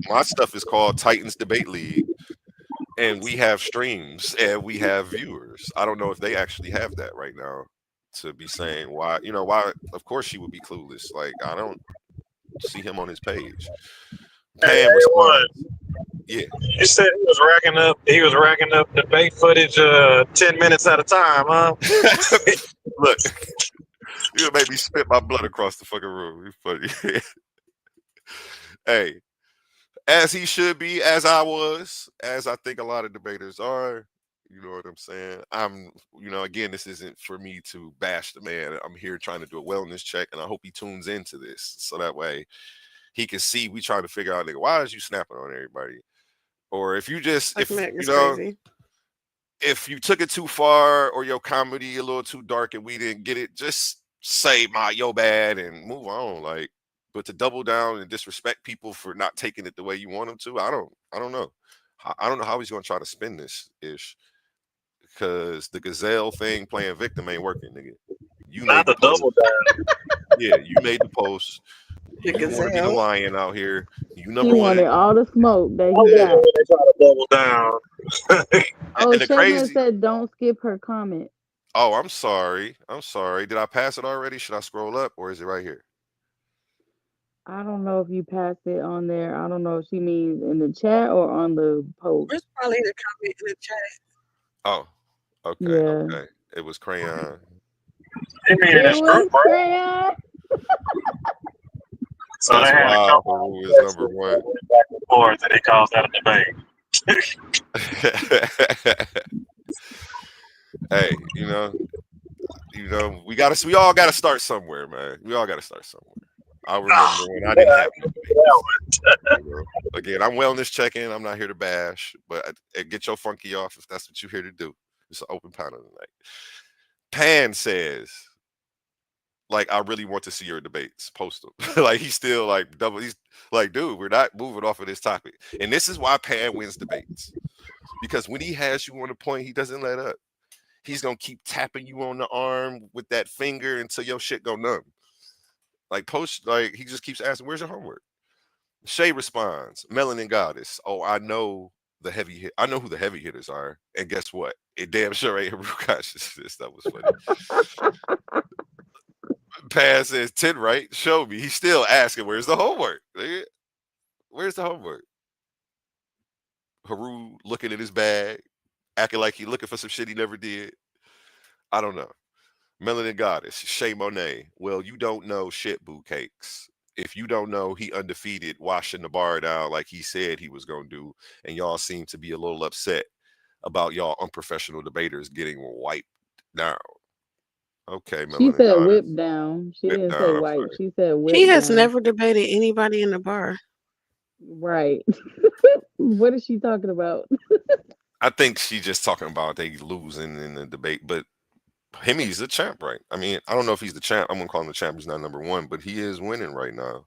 My stuff is called Titans Debate League, and we have streams and we have viewers. I don't know if they actually have that right now to be saying why. Why? Of course, she would be clueless. Like I don't see him on his page. Hey, Pan A1, responds, "Yeah." you said he was racking up debate footage 10 minutes at a time, huh? Look, you made me spit my blood across the fucking room. You funny. Hey, as he should be, as I was, as I think a lot of debaters are. You know what I'm saying? Again, this isn't for me to bash the man. I'm here trying to do a wellness check, and I hope he tunes into this so that way he can see we trying to figure out, nigga, why is you snapping on everybody? Or if you just, Like if Mac is crazy. if you took it too far or your comedy a little too dark and we didn't get it, just say my yo bad and move on. Like, but to double down and disrespect people for not taking it the way you want them to, I don't know. I don't know how he's gonna try to spin this ish because the gazelle thing playing victim ain't working, nigga. You Not made the the double post. down. Yeah, you made the post. The You want to be the gazelle. lion out here. You He number wanted one. all the smoke that I he love Yeah. it got. when they try to double down. Oh, And the Shay crazy. said don't skip her comment. Oh, I'm sorry. I'm sorry. Did I pass it already? Should I scroll up or is it right here? I don't know if you passed it on there. I don't know if she means in the chat or on the post. It's probably the comment in the chat. Oh, okay, Yeah. okay. It was crayon. He mean in It his group, was right? crayon. So they That's had a wild. couple Haru of is number questions that one. went back and forth, and he calls that a debate. Hey, we all gotta start somewhere, man. We all gotta start somewhere. I remember Ah, when I didn't yeah, have no debates. Again, I'm wellness checking. I'm not here to bash, but get your funky off if that's what you're here to do. It's an open panel tonight. Pan says, like, I really want to see your debates. Post them. Like he's still like double. He's like, dude, we're not moving off of this topic. And this is why Pan wins debates because when he has you on a point, he doesn't let up. He's gonna keep tapping you on the arm with that finger until your shit go numb. Like he just keeps asking, "Where's your homework?" Shay responds, "Melanin Goddess. Oh, I know the heavy hit. I know who the heavy hitters are. And guess what? It damn sure ain't Heru Consciousness. That was funny." Paz says 10 right. Show me. He's still asking, "Where's the homework? Nigga? Where's the homework?" Heru looking at his bag, acting like he looking for some shit he never did. I don't know. Melanin Goddess, Shay Monet. Well, you don't know shit, boo cakes. If you don't know, he undefeated, washing the bar down like he said he was gonna do, and y'all seem to be a little upset about y'all unprofessional debaters getting wiped down. Okay, She Melanin said whip Goddess, down. She whip didn't say down. I'm white. sorry. She said He whip has down. never debated anybody in the bar. Right. What is she talking about? I think she just talking about they losing in the debate, but Hemi's the champ, right? I mean, I don't know if he's the champ. I'm gonna call him the champ. He's not number one, but he is winning right now.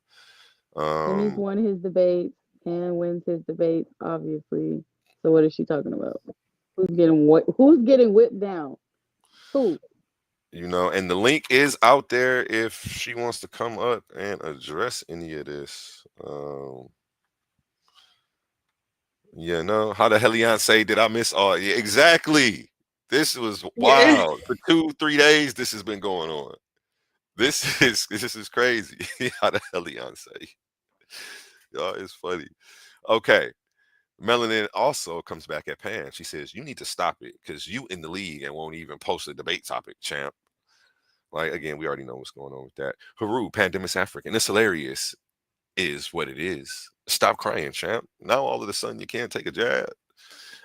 Timmy's Um, won his debates and wins his debates, obviously. So what is she talking about? Who's getting what? Who's getting whipped down? Who? and the link is out there if she wants to come up and address any of this. How the hell say did I miss all? Yeah, exactly. This was Yeah. wild. For 2-3 days, this has been going on. This is crazy. How the hell say? Y'all, it's funny. Okay. Melanin also comes back at Pan. She says, "You need to stop it because you in the league and won't even post a debate topic, champ." Like again, we already know what's going on with that. Heru, Pandemic African. It's hilarious. Is what it is. Stop crying, champ. Now all of a sudden you can't take a jab.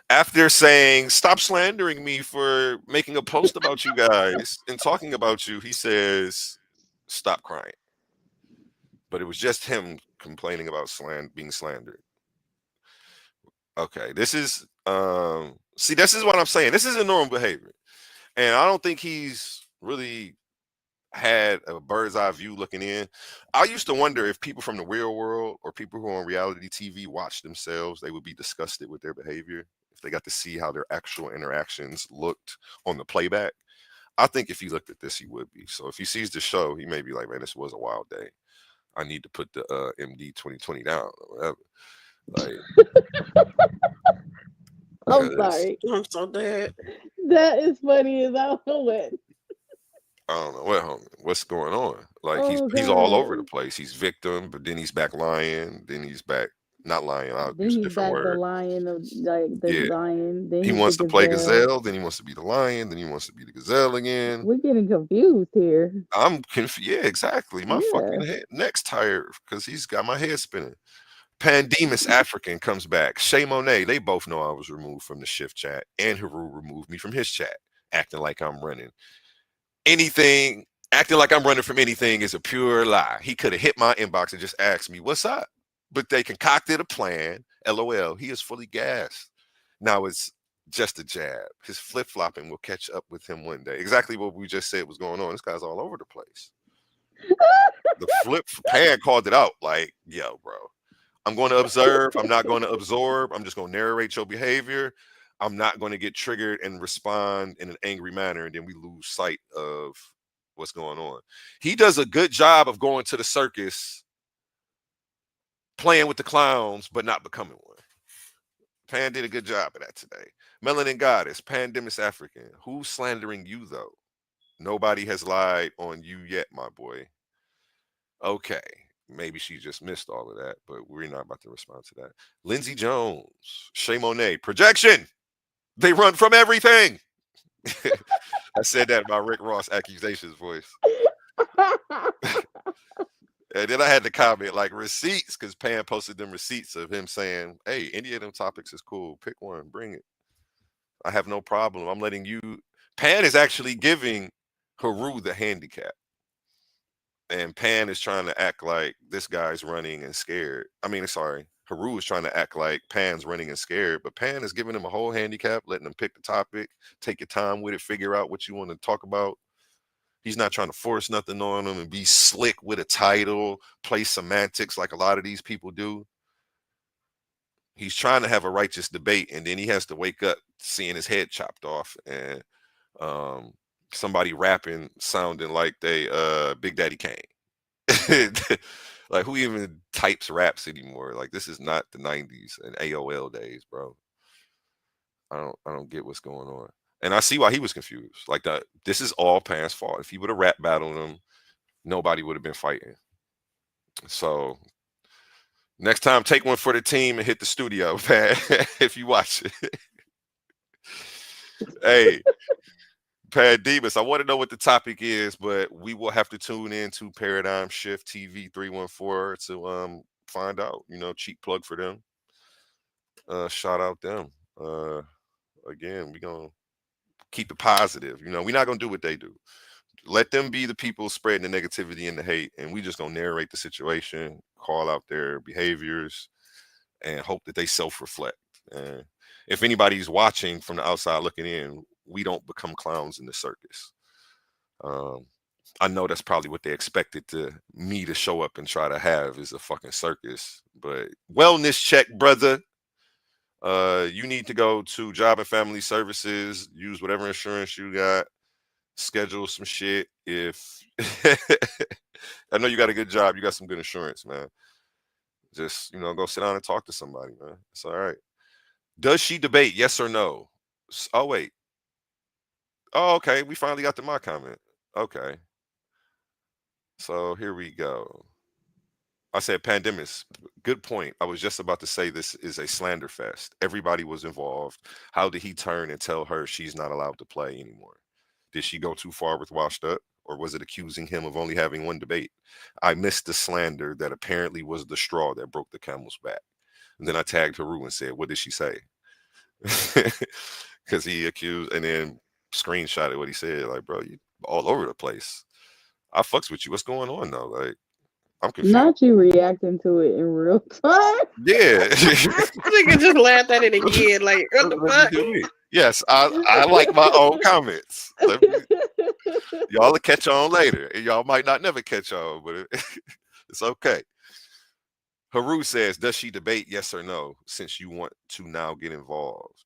After saying, stop slandering me for making a post about you guys and talking about you, he says, stop crying. But it was just him complaining about being slandered. Okay, this is see, this is what I'm saying. This isn't normal behavior. And I don't think he's really had a bird's eye view looking in. I used to wonder if people from the real world or people who are on reality TV watch themselves, they would be disgusted with their behavior if they got to see how their actual interactions looked on the playback. I think if he looked at this, he would be. So if he sees the show, he may be like, man, this was a wild day. I need to put the MD 2020 down or whatever. Like, I'm because sorry. I'm so dead. That is funny as I went. I don't know what's going on. Like Oh he's all over the god. place. He's victim, but then he's back lying. Then he's back not lying. I'll Then use a he's different back the word. lion of like the Yeah, lion. Then he he's the wants to play gazelle. gazelle. Then he wants to be the lion. Then he wants to be the gazelle again. We're getting confused here. I'm confused. Yeah, exactly. My Yeah. fucking neck's tired because he's got my head spinning. Pandemus African comes back. Shay Monet, they both know I was removed from the shift chat, and Heru removed me from his chat, acting like I'm running. Anything, acting like I'm running from anything is a pure lie. He could have hit my inbox and just asked me, what's up? But they concocted a plan. LOL. He is fully gassed. Now it's just a jab. His flip flopping will catch up with him one day. Exactly what we just said was going on. This guy's all over the place. The flip pan called it out like, yo, bro. I'm going to observe. I'm not going to absorb. I'm just going to narrate your behavior. I'm not going to get triggered and respond in an angry manner. And then we lose sight of what's going on. He does a good job of going to the circus, playing with the clowns, but not becoming one. Pan did a good job of that today. Melanin Goddess, Pandemic African. Who's slandering you, though? Nobody has lied on you yet, my boy. Okay. Maybe she just missed all of that, but we're not about to respond to that. Lindsey Jones, Shay Monet, projection. They run from everything. I said that in my Rick Ross accusations voice. And then I had to comment like receipts because Pam posted them receipts of him saying, hey, any of them topics is cool. Pick one, bring it. I have no problem. I'm letting you. Pan is actually giving Heru the handicap. And Pan is trying to act like this guy's running and scared. I mean, sorry, Heru is trying to act like Pan's running and scared, but Pan is giving him a whole handicap, letting him pick the topic, take your time with it, figure out what you want to talk about. He's not trying to force nothing on him and be slick with a title, play semantics like a lot of these people do. He's trying to have a righteous debate, and then he has to wake up seeing his head chopped off and somebody rapping sounding like they Big Daddy Kane. Like who even types raps anymore? Like this is not the 90s and AOL days, bro. I don't get what's going on. And I see why he was confused. Like this is all Pan's fault. If he would have rap battled him, nobody would have been fighting. So next time, take one for the team and hit the studio, Pan, if you watch it. Hey, Pat Demas, I want to know what the topic is, but we will have to tune in to Paradigm Shift TV 314 to find out. You know, cheap plug for them. Shout out them. Again, we're gonna keep it positive. You know, we're not gonna do what they do. Let them be the people spreading the negativity and the hate, and we just gonna narrate the situation, call out their behaviors, and hope that they self-reflect. And if anybody's watching from the outside looking in, we don't become clowns in the circus. I know that's probably what they expected me to show up and try to have is a fucking circus. But wellness check, brother. You need to go to Job and Family Services, use whatever insurance you got, schedule some shit. If I know you got a good job, you got some good insurance, man. Just, go sit down and talk to somebody, man. It's all right. Does she debate? Yes or no? Oh, wait. Oh, okay. We finally got to my comment. Okay. So here we go. I said pandemics. Good point. I was just about to say this is a slander fest. Everybody was involved. How did he turn and tell her she's not allowed to play anymore? Did she go too far with washed up? or was it accusing him of only having one debate? I missed the slander that apparently was the straw that broke the camel's back. And then I tagged Heru and said, what did she say? Because he accused and then screenshotted what he said. Like, bro, you all over the place. I fucks with you. What's going on though? Like, I'm confused. Not you reacting to it in real time. Yeah. Nigga just laughed at it again. Like, what the Let me fuck? do it. Yes, I like my own comments. Y'all will catch on later. And y'all might not never catch on, but it's okay. Heru says, does she debate yes or no since you want to now get involved?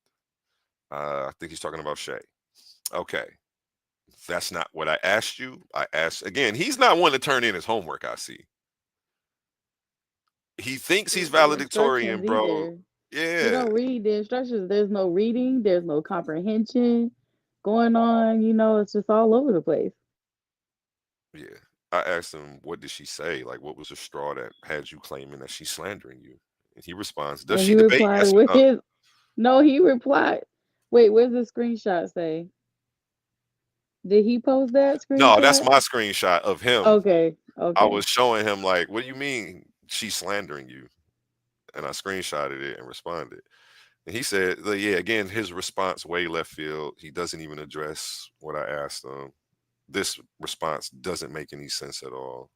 I think he's talking about Shay. Okay. That's not what I asked you. I asked again, he's not one to turn in his homework, I see. He thinks he's The valedictorian, instructions bro. either. You Yeah. don't read the instructions. There's no reading. There's no comprehension going on. It's just all over the place. Yeah. I asked him, what did she say? Like, what was the straw that had you claiming that she's slandering you? And he responds, does And she he debate? replied Yes with or no? his no. He replied. Wait, where's the screenshot say? Did he post that No, that's screenshot? my screenshot of him. Okay, I okay. was showing him, like, what do you mean she's slandering you? And I screenshotted it and responded. And he said, like, yeah, again, his response way left field. He doesn't even address what I asked him. This response doesn't make any sense at all.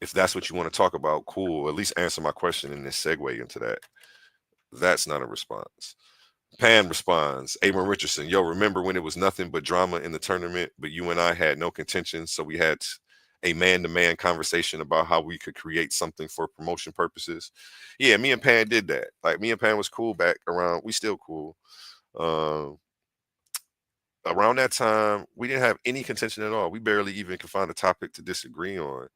If that's what you want to talk about, cool. At least answer my question and then segue into that. That's not a response. Pan responds, Abram Richardson, yo, remember when it was nothing but drama in the tournament, but you and I had no contention, so we had a man-to-man conversation about how we could create something for promotion purposes. Yeah, me and Pan did that. Like, me and Pan was cool back around, we still cool. Um, Around that time, we didn't have any contention at all. We barely even could find a topic to disagree on.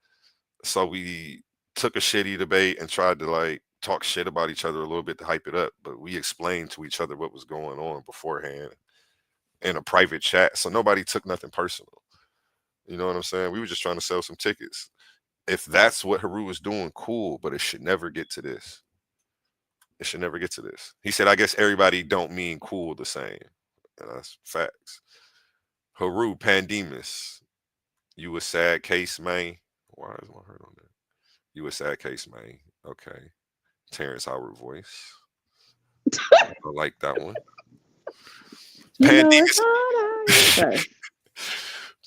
So we took a shitty debate and tried to like talk shit about each other a little bit to hype it up, but we explained to each other what was going on beforehand in a private chat, so nobody took nothing personal. You know what I'm saying? We were just trying to sell some tickets. If that's what Heru is doing, cool, but it should never get to this. It should never get to this. He said, I guess everybody don't mean cool the same. And that's facts. Heru Pandemus, you a sad case, man. Why is my heart on that? You a sad case, man. Okay. Terrence Howard voice. I like that one. It's Pandemus. hard. Sorry.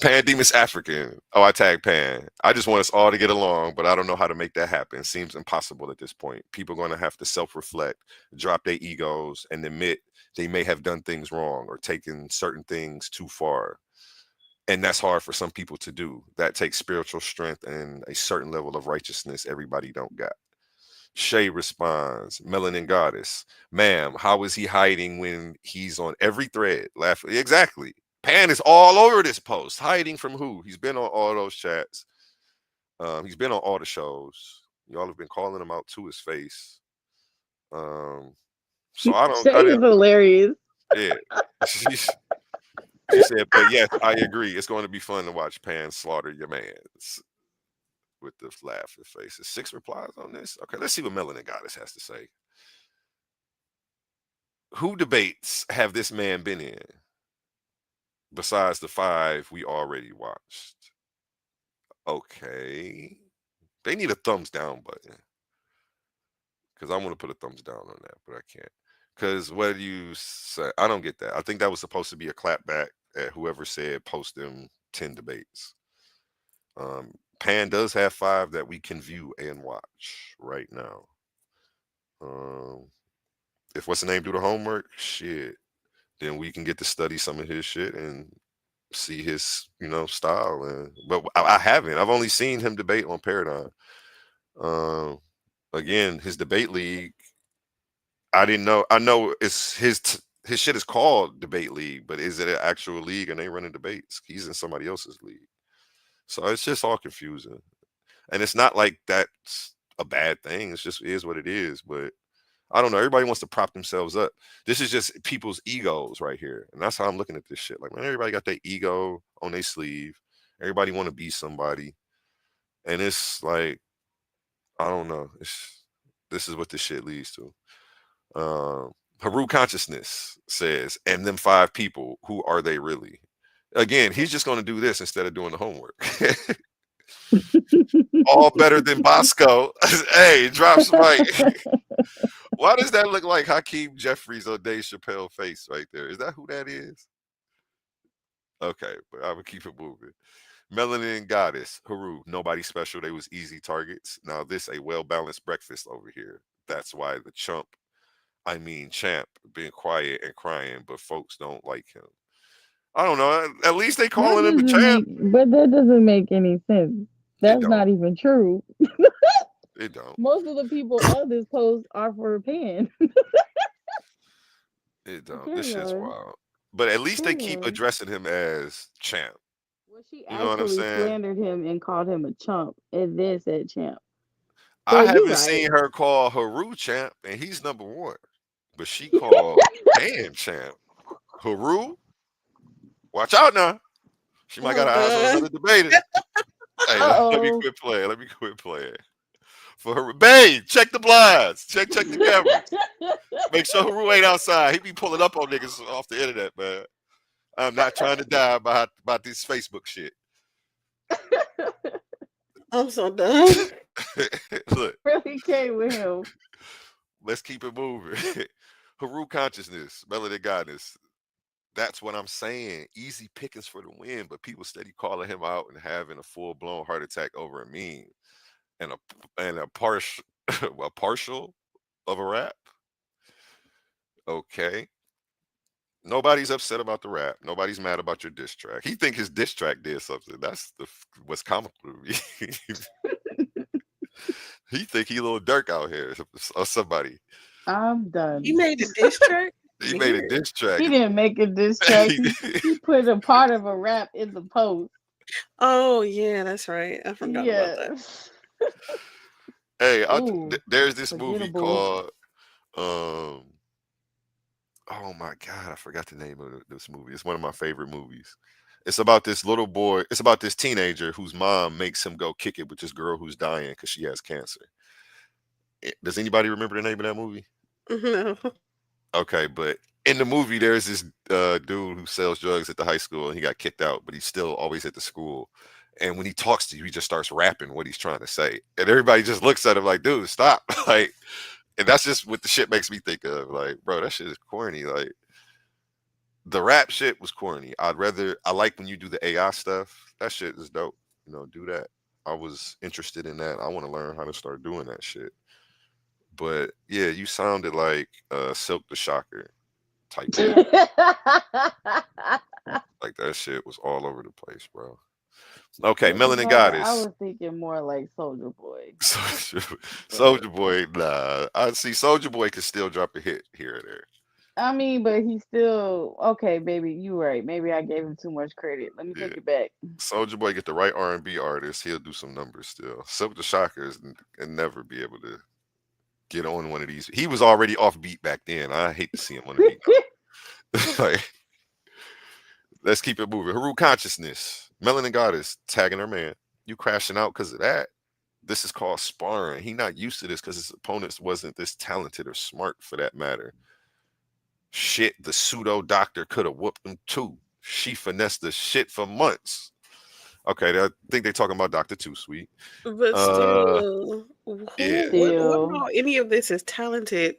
Pandemus African. Oh, I tagged Pan. I just want us all to get along, but I don't know how to make that happen. Seems impossible at this point. People are going to have to self-reflect, drop their egos, and admit they may have done things wrong or taken certain things too far. And that's hard for some people to do. That takes spiritual strength and a certain level of righteousness everybody don't got. Shay responds, Melanin Goddess, ma'am, how is he hiding when he's on every thread? Laughing. Exactly. Pan is all over this post. Hiding from who? He's been on all those chats. He's been on all the shows. Y'all have been calling him out to his face. So I don't. Shay is hilarious. Yeah. She said, but yes, I agree. It's going to be fun to watch Pan slaughter your mans with the laughing faces. 6 replies on this. Okay, let's see what Melanin Goddess has to say. Who debates have this man been in besides the 5 we already watched? Okay. They need a thumbs down button because I want to put a thumbs down on that, but I can't. Because what do you say? I don't get that. I think that was supposed to be a clapback at whoever said post them 10 debates. Pan does have 5 that we can view and watch right now. If what's the name do the homework, shit, then we can get to study some of his shit and see his, style. But I haven't. I've only seen him debate on Paradigm. Again, his debate league. I didn't know. I know it's his shit is called Debate League, but is it an actual league and they running debates? He's in somebody else's league. So it's just all confusing. And it's not like that's a bad thing. It's just is what it is. But I don't know. Everybody wants to prop themselves up. This is just people's egos right here. And that's how I'm looking at this shit. Like, man, everybody got their ego on their sleeve. Everybody want to be somebody. And it's like, I don't know. This is what this shit leads to. Heru Consciousness says, and them 5 people, who are they really? Again, he's just going to do this instead of doing the homework. All better than Bosco. Hey, drops right. Why does that look like Hakeem Jeffries or Dave Chappelle face right there? Is that who that is? Okay, but I would keep it moving. Melanin Goddess, Heru, nobody special. They was easy targets. Now this a well balanced breakfast over here. That's why the chump, I mean champ, being quiet and crying, but folks don't like him. I don't know. At least they That calling him the doesn't champ. make, but that doesn't make any sense. It That's don't. not even true. It don't. Most of the people of this post are for Pan. It don't. This Carry shit's on. wild. But at least they Carry keep on. addressing him as champ. Well, she You know what I'm actually saying? slandered him and called him a chump, and then said champ. I But you're haven't right. seen her call Haru champ, and he's number one. But she called Pan champ. Haru, watch out now. She might got I'm her eyes on done. another debater. Hey, let me Uh-oh. quit playing. Let me quit playing. For her, babe, check the blinds. Check the cameras. Make sure Haru ain't outside. He be pulling up on niggas off the internet, man. I'm not trying to die about this Facebook shit. I'm so done. Look, Really came with him. let's keep it moving. Haru consciousness, melanin goddess. That's what I'm saying. Easy pickings for the win, but people steady calling him out and having a full blown heart attack over a meme and a partial a partial of a rap. Okay. Nobody's upset about the rap. Nobody's mad about your diss track. He think his diss track did something. That's what's comical to me. He think he little Dirk out here or somebody. I'm done. You made a diss track? He made a Weird. diss track. He didn't make a diss track. He put a part of a rap in the post. Oh yeah, that's right. I forgot about that. Hey, Ooh, there's this movie forgettable. called oh my god, I forgot the name of this movie. It's one of my favorite movies. It's about this little boy. It's about this teenager whose mom makes him go kick it with this girl who's dying because she has cancer. Does anybody remember the name of that movie? No. Okay, but in the movie, there's this dude who sells drugs at the high school, and he got kicked out, but he's still always at the school. And when he talks to you, he just starts rapping what he's trying to say, and everybody just looks at him like, "Dude, stop!" Like, and that's just what the shit makes me think of. Like, bro, that shit is corny. Like, the rap shit was corny. I like when you do the AI stuff. That shit is dope. You know, do that. I was interested in that. I want to learn how to start doing that shit. But yeah, you sounded like Silk the Shocker type shit. Like that shit was all over the place, bro. Okay, Melanin I Goddess. was thinking more like Soldier Boy. Soldier Boy, nah. I see Soldier Boy can still drop a hit here or there. I mean, but he's still okay, baby. You right. Maybe I gave him too much credit. Let me Yeah. take it back. Soldier Boy get the right R&B artist, he'll do some numbers still. Silk the Shockers can never be able to get on one of these. He was already off beat back then. I hate to see him on the beat now. Like, let's keep it moving. Haru consciousness. Melanin Goddess tagging her man. You crashing out because of that. This is called sparring. He not used to this because his opponents wasn't this talented or smart for that matter. Shit, the pseudo doctor could have whooped him too. She finessed the shit for months. Okay, I think they're talking about Dr. Too Sweet. But still, yeah. what about any of this is talented?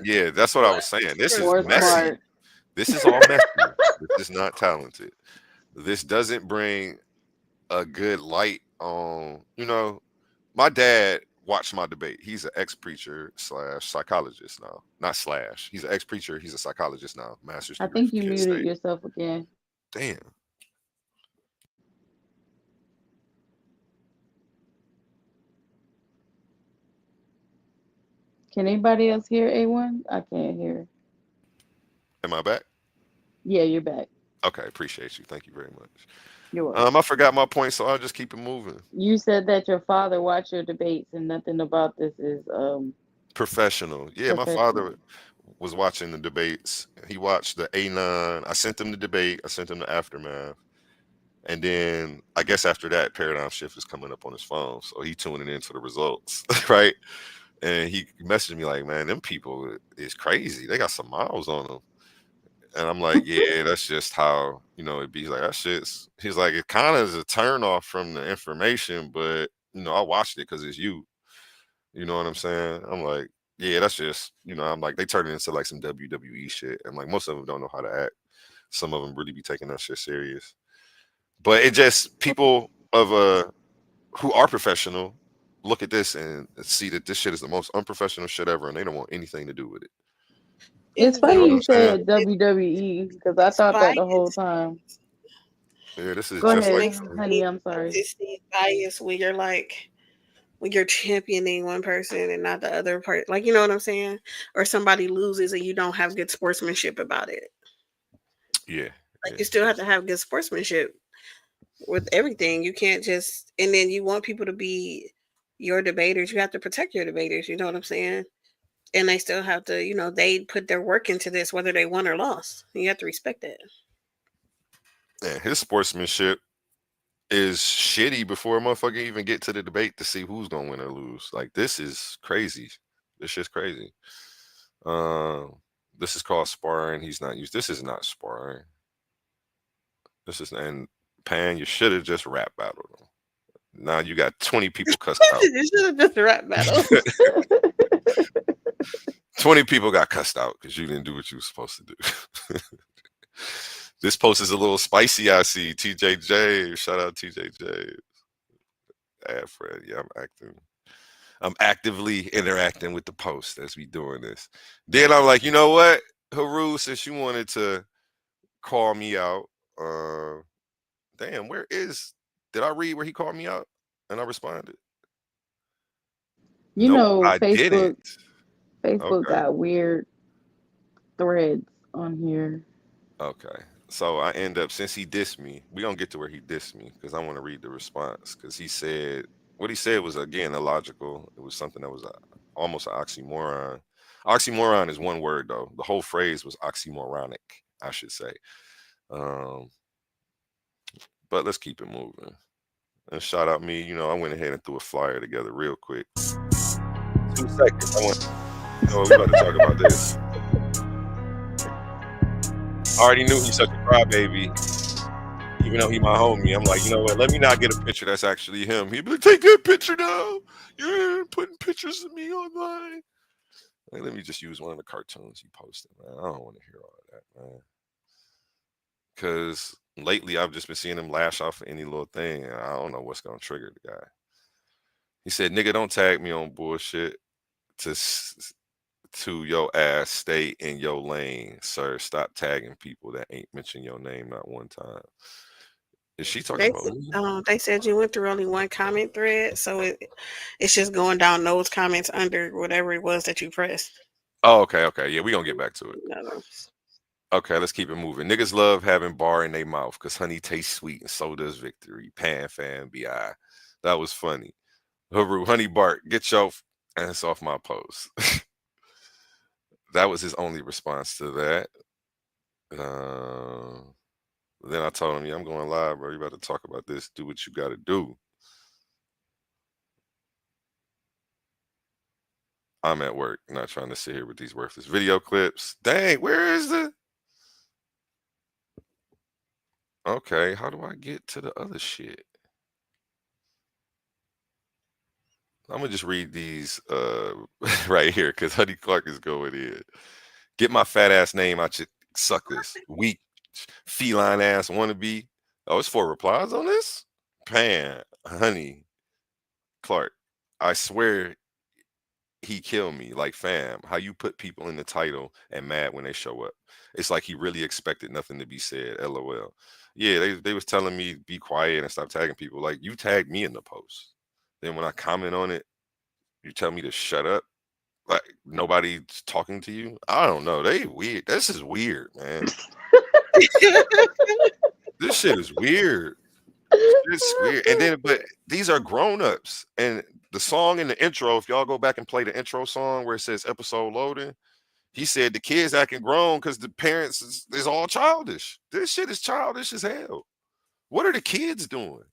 Yeah, that's what I was saying. This is Or messy. smart. This is all messy. This is not talented. This doesn't bring a good light on, my dad watched my debate. He's an ex-preacher slash psychologist now. Not slash. He's an ex-preacher. He's a psychologist now. Master's I degree think from you Kent muted State. yourself again. Damn. Can anybody else hear A1? I can't hear. Am I back? Yeah, you're back. Okay, appreciate you. Thank you very much. You're welcome. I forgot my point, so I'll just keep it moving. You said that your father watched your debates and nothing about this is Professional. Yeah, my professional. father was watching the debates. He watched the A9. I sent him the debate. I sent him the aftermath. And then I guess after that, Paradigm Shift is coming up on his phone. So he tuning into the results, right? And he messaged me like, man, them people is crazy. They got some miles on them. And I'm like, yeah, that's just how, it be like that shit's he's like, it kind of is a turn off from the information, but I watched it because it's you. You know what I'm saying? I'm like, yeah, that's just, I'm like, they turn it into like some WWE shit. And like most of them don't know how to act. Some of them really be taking that shit serious. But it just people of who are professional look at this and see that this shit is the most unprofessional shit ever, and they don't want anything to do with it. It's It's You know funny what very you I'm saying? said WWE because I it's thought that the whole biased. time. Yeah, this is Go It just ahead, like makes honey. me I'm sorry. it's the bias when you're like when you're championing one person and not the other part. Like you know what I'm saying? Or somebody loses and you don't have good sportsmanship about it. yeah, Like yeah. you still have to have good sportsmanship with everything. You can't just and then you want people to be your debaters. You have to protect your debaters. You know what I'm saying? And they still have to, they put their work into this, whether they won or lost. You have to respect that. And his sportsmanship is shitty before a motherfucker even get to the debate to see who's gonna win or lose. Like this is crazy. This shit's crazy. Um, this is called sparring. He's not used. This is not sparring. This is and Pan. You should have just rap battled him. Now you got 20 people cussed out. You should have just a rap battle. 20 people got cussed out because you didn't do what you were supposed to do. This post is a little spicy. I see TJJ. Shout out TJJ. Fred. Yeah, I'm acting. I'm actively interacting with the post as we doing this. Then I'm like, you know what, Heru, since you wanted to call me out, uh, damn, where is? Did I read where he called me out and I responded? You Nope, know, I didn't. Facebook Okay, got weird threads on here. okay. So I end up since he dissed me, we gonna get to where he dissed me because I want to read the response because he said what he said was again illogical. It was something that was almost an oxymoron. Oxymoron is one word though. The whole phrase was oxymoronic, I should say. Um, but let's keep it moving. And shout out me, I went ahead and threw a flyer together real quick. 2 seconds. We about to talk about this. I already knew he's such a crybaby, even though he my homie. I'm like, you know what? Let me not get a picture that's actually him. He'd be like, take that picture now. You're putting pictures of me online. Like, let me just use one of the cartoons he posted, man. I don't want to hear all of that, man. Because lately I've just been seeing him lash off any little thing, and I don't know what's gonna trigger the guy. He said, "Nigga, don't tag me on bullshit to to your ass. Stay in your lane, sir. Stop tagging people that ain't mentioned your name not one time." Is she talking They about me? they said you went through only one comment thread, so it's just going down those comments under whatever it was that you pressed. Oh, okay, okay. Yeah, we gonna get back to it. No. Okay, let's keep it moving. Niggas love having bar in their mouth because honey tastes sweet and so does victory. Pan fan bi. That was funny. Haru, honey Bart, get your ass off my post. That was his only response to that. Uh, then I told him, yeah, I'm going live, bro. You better talk about this. Do what you got to do. I'm at work, not trying to sit here with these worthless video clips. Dang, where is the? Okay, how do I get to the other shit? I'm gonna just read these right here because Honey Clark is going in. Get my fat ass name out your suckers. Weak feline ass wannabe. Oh, it's 4 replies on this? Pan, Honey, Clark. I swear he killed me. Like fam, how you put people in the title and mad when they show up. It's like he really expected nothing to be said. LOL. Yeah, they was telling me be quiet and stop tagging people. Like you tagged me in the post. Then when I comment on it, you tell me to shut up. Like nobody's talking to you. I don't know. They weird. This is weird, man. This shit is weird. It's weird. And then, but these are grown-ups. And the song in the intro, if y'all go back and play the intro song where it says episode loading, he said the kids acting grown because the parents is all childish. This shit is childish as hell. What are the kids doing?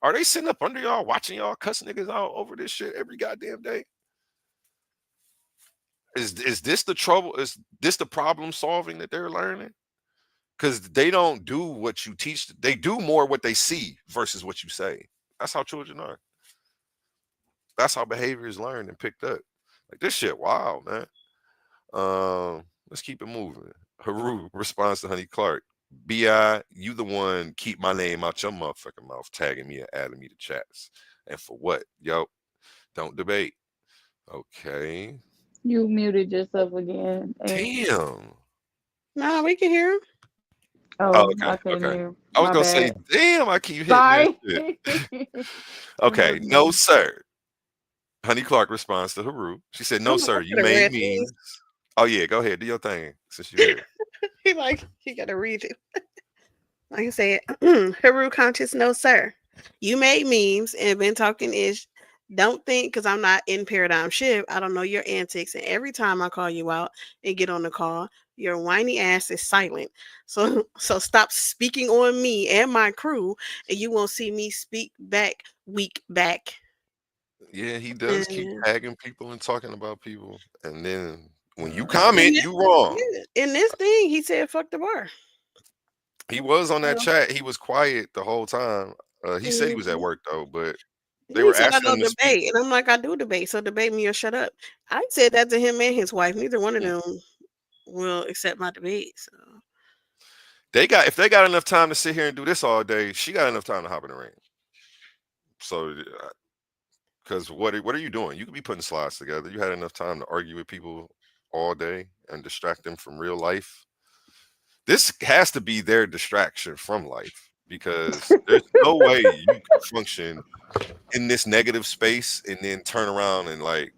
Are they sitting up under y'all watching y'all cuss niggas out over this shit every goddamn day? Is this the trouble? Is this the problem solving that they're learning? because they don't do what you teach. They do more what they see versus what you say. That's how children are. That's how behavior is learned and picked up. Like this shit, wow, man. Let's keep it moving. Heru responds to Honey Clark. Bi, you the one keep my name out your motherfucking mouth, tagging me and adding me to chats. And for what? Yo, don't debate. Okay. You muted yourself again. Damn. No, we can hear him. Oh, Oh, okay. I couldn't Okay. hear. I was My gonna say, bad. damn, I keep hitting that Sorry. shit. My Okay, no, bad. sir. Honey Clark responds to Haru. She said, no, I sir, you could have made read me. these. Oh, yeah, go ahead. Do your thing since you're here. He got to read it. Like I said, Haru conscious, no sir. You made memes and been talking ish. Don't think because I'm not in paradigm shift. I don't know your antics. And every time I call you out and get on the call, your whiny ass is silent. So stop speaking on me and my crew, and you won't see me speak back week back. Yeah, he does keep And tagging people and talking about people. And then when you in comment, this, you wrong. yeah, in this thing, he said, "Fuck the bar." He was on that So, chat. He was quiet the whole time. He said he was at mhm. work though, but they He were said, "I asking him don't to speak. debate," and I'm like, "I do debate, so debate me or shut up." I said that to him and his wife. Neither one of Mm. them will accept my debate. So They got if they got enough time to sit here and do this all day, she got enough time to hop in the ring. So, because what are you doing? You could be putting slides together. You had enough time to argue with people all day and distract them from real life. This has to be their distraction from life because there's no way you can function in this negative space and then turn around and like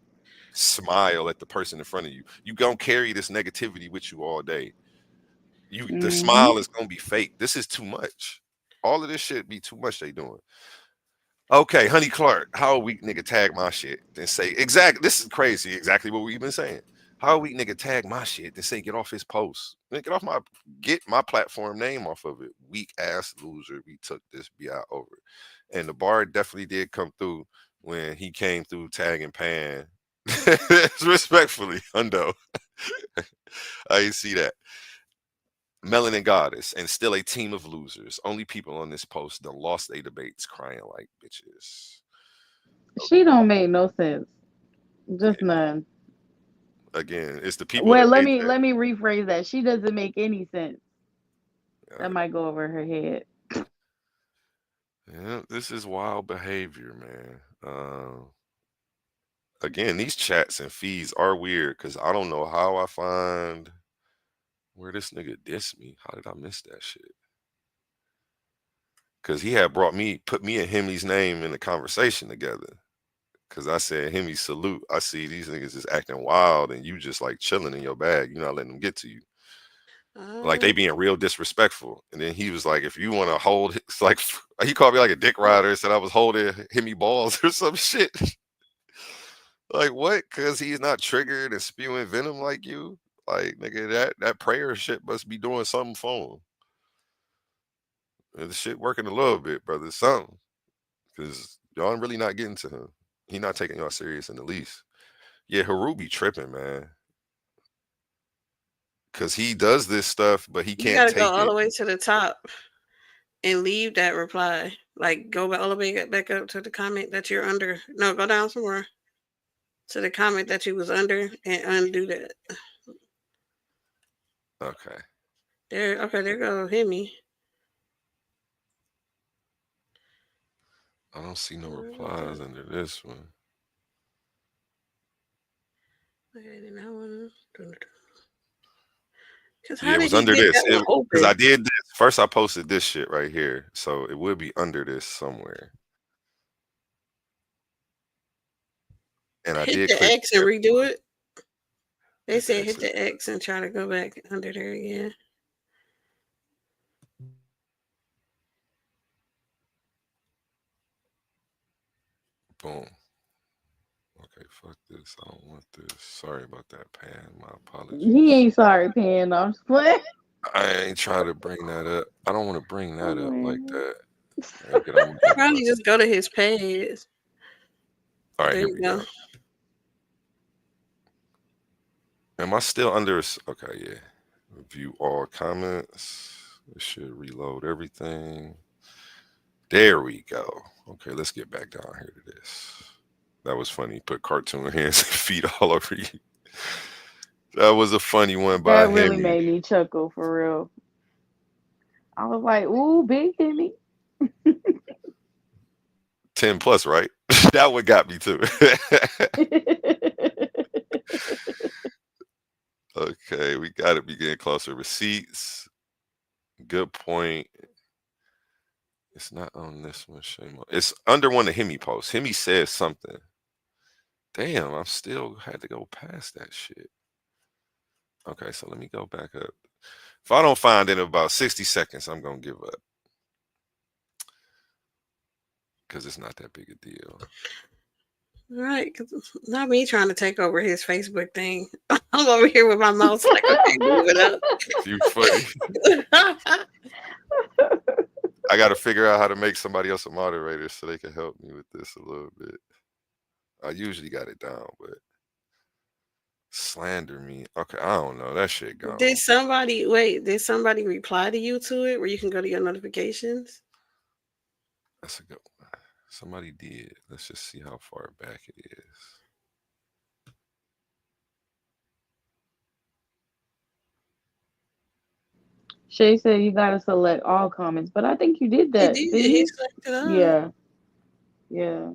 smile at the person in front of you. You gonna carry this negativity with you all day. The Hmm. smile is gonna be fake. This is too much. All of this shit be too much they doing. Okay, Honey Clark, how a weak nigga tag my shit and say exactly this is crazy, exactly what we've been saying. How a weak nigga tag my shit and say get off his post. Man, get my platform name off of it. Weak ass loser. We took this BI over. And the bar definitely did come through when he came through tagging Pan. Respectfully, Hundo. I didn't see that. Melanin Goddess, and still a team of losers. Only people on this post done lost their debates crying like bitches. She don't make no sense. Just Yeah. none. Again, it's the people Well, that let made me that. let me rephrase that. She doesn't make any sense. That Uh, might go over her head. yeah, this is wild behavior, man. Again, these chats and feeds are weird because I don't know how I find where this nigga dissed me. How did I miss that shit? Because he had put me and Hemi's name in the conversation together. Cause I said, Hemi, salute. I see these niggas is acting wild and you just like chilling in your bag. You're not letting them get to you. Like they um, being real disrespectful. And then he was like, if you want to hold, it's like he called me like a dick rider and said I was holding Hemi balls or some shit. Like what? Cause he's not triggered and spewing venom like you. Like nigga, that prayer shit must be doing something for him. And the shit working a little bit, brother. Something. Cause y'all really not getting to him. He not taking y'all serious in the least. Yeah, Haru be tripping, man. Cause he does this stuff, but he you can't got to go take all it. the way to the top and leave that reply. Like go all the way back up to the comment that you're under. No, go down some more to the comment that you was under and undo that. Okay. There, okay, there go hit me. I don't see no replies under this one. Okay, then that one. Because Yeah, how it did was he under get this. that one Because I open? did this. First I posted this shit right here. So it would be under this somewhere. And I Hit did the click X and redo it. They hit the said hit exit. the X and try to go back under there again. Boom. Okay, fuck this. I don't want this. Sorry about that, Pan. My He apologies. ain't sorry, Pan. I'm just playing. I ain't trying to bring that up. I don't want to bring that up like Oh, that. And get on my Probably just go to his page. All right, There here you we go. go. Am I still under? Okay, yeah. View all comments. It should reload everything. There we go. Okay, let's get back down here to this. That was funny. Put cartoon hands and feet all over you. That was a funny one by That really Hemi. made me chuckle for real. I was like, "Ooh, big Timmy." 10 plus, right? That one got me too. Okay, we got to be getting closer. Receipts. Good point. It's not on this one. Shame on. It's under one of Hemi posts. Hemi says something. Damn, I still had to go past that shit. Okay, so let me go back up. If I don't find it in about 60 seconds, I'm going to give up because it's not that big a deal. Right, 'cause not me trying to take over his Facebook thing. I'm over here with my mouse like, okay, move it up. You funny. I got to figure out how to make somebody else a moderator so they can help me with this a little bit. I usually got it down, but slander me. Okay, I don't know. That shit gone. Did somebody reply to you to it where you can go to your notifications? That's a good one. Somebody did. Let's just see how far back it is. Shay said you gotta select all comments, but I think you did He that, did. didn't He you? selected all. Yeah, yeah.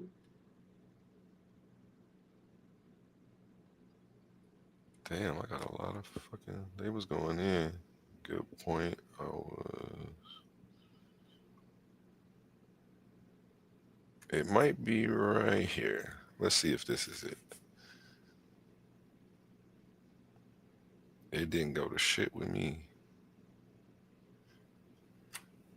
Damn, I got a lot of fucking. They was going in. Good point. I was. It might be right here. Let's see if this is it. It didn't go to shit with me.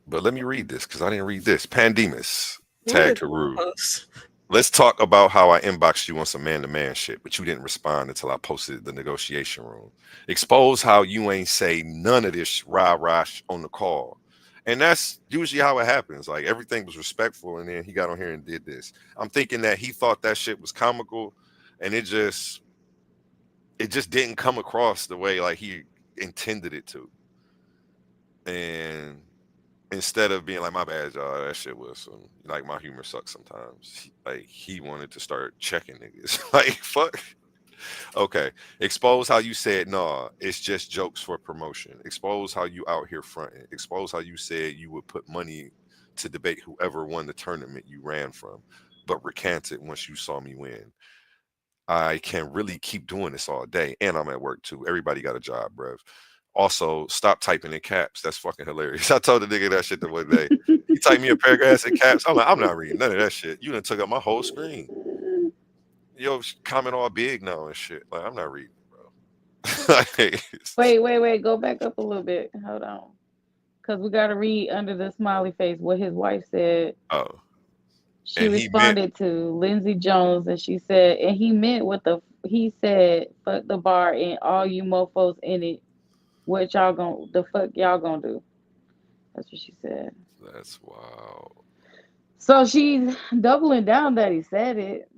But let me read this because I didn't read this. Pandemus What is tagged the Heru. post? Let's talk about how I inboxed you on some man to man shit, but you didn't respond until I posted the negotiation room. Expose how you ain't say none of this rah rah on the call. And that's usually how it happens. Like everything was respectful, and then he got on here and did this. I'm thinking that he thought that shit was comical, and it just didn't come across the way like he intended it to. And instead of being like my bad, y'all, that shit was some like my humor sucks sometimes. Like he wanted to start checking niggas. Like fuck. Okay. Expose how you said nah, it's just jokes for promotion. Expose how you out here fronting. Expose how you said you would put money to debate whoever won the tournament you ran from, but recanted once you saw me win. I can really keep doing this all day, and I'm at work too. Everybody got a job, bruv. Also, stop typing in caps. That's fucking hilarious. I told the nigga that shit the one day. He typed me a paragraph in caps. I'm like, I'm not reading none of that shit. You done took up my whole screen. Yo, comment all big now and shit. Like, I'm not reading, bro. Like, Wait. Go back up a little bit. Hold on, because we gotta read under the smiley face what his wife said. oh, She and he meant responded to Lindsey Jones, and she said, and he meant what he said, fuck the bar and all you mofos in it. What y'all gonna the fuck y'all gonna do? That's what she said. that's wow. So she's doubling down that he said it.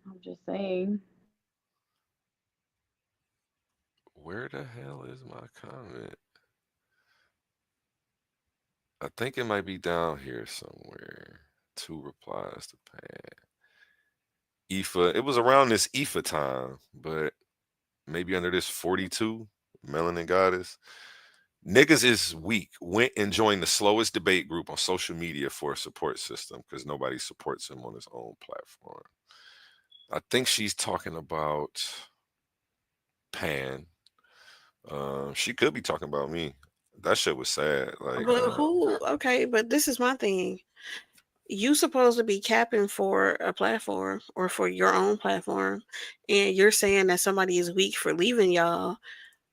I'm just saying. Where the hell is my comment? I think it might be down here somewhere. Two replies to Pat. Ifa. It was around this Ifa time, but maybe under this 42 Melanin Goddess. Niggas is weak. Went and joined the slowest debate group on social media for a support system because nobody supports him on his own platform. I think she's talking about Pan. She could be talking about me. That shit was sad. Like, But who? Okay, but this is my thing. You supposed to be capping for a platform or for your own platform, and you're saying that somebody is weak for leaving y'all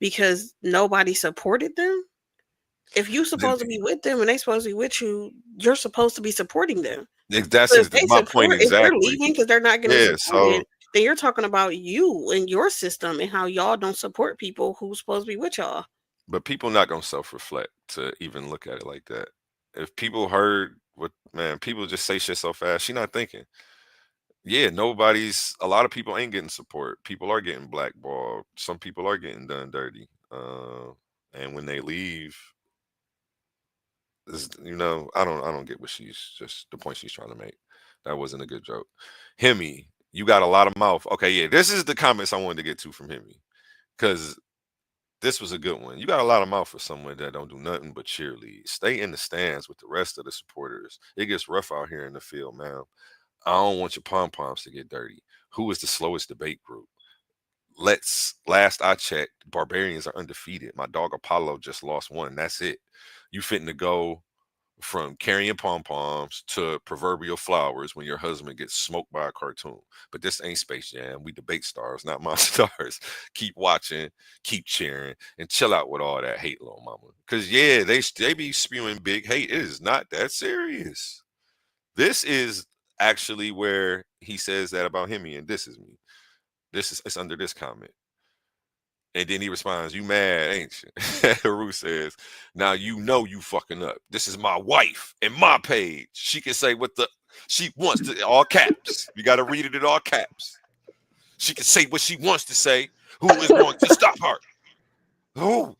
because nobody supported them. If you supposed to be with them and they supposed to be with you, you're supposed to be supporting them. that's So if they my point if they're exactly. leaving because they're not getting Yeah. So, supported, then you're talking about you and your system and how y'all don't support people who's supposed to be with y'all. but people not gonna self reflect to even look at it like that. If people heard what man, people just say shit so fast. She not thinking. Yeah, a lot of people ain't getting support. People are getting blackballed. Some people are getting done dirty. And when they leave, I don't get what she's just the point she's trying to make. That wasn't a good joke. Hemi, you got a lot of mouth. Okay, yeah, this is the comments I wanted to get to from Hemi because this was a good one. You got a lot of mouth for someone that don't do nothing but cheerlead. Stay in the stands with the rest of the supporters. It gets rough out here in the field, man. I don't want your pom poms to get dirty. Who is the slowest debate group? Last I checked, barbarians are undefeated. My dog Apollo just lost one. That's it. You fitting to go from carrying pom poms to proverbial flowers when your husband gets smoked by a cartoon. But this ain't Space Jam. We debate stars, not my stars. Keep watching, keep cheering, and chill out with all that hate, little mama. Cause yeah, they be spewing big hate. It is not that serious. This is actually where he says that about him, and this is me. It's under this comment. And then he responds, "You mad, ain't you?" Heru says, "Now you know you fucking up. This is my wife and my page. She can say what the she wants to all caps. You got to read it in all caps. She can say what she wants to say. Who is going to stop her? Who?"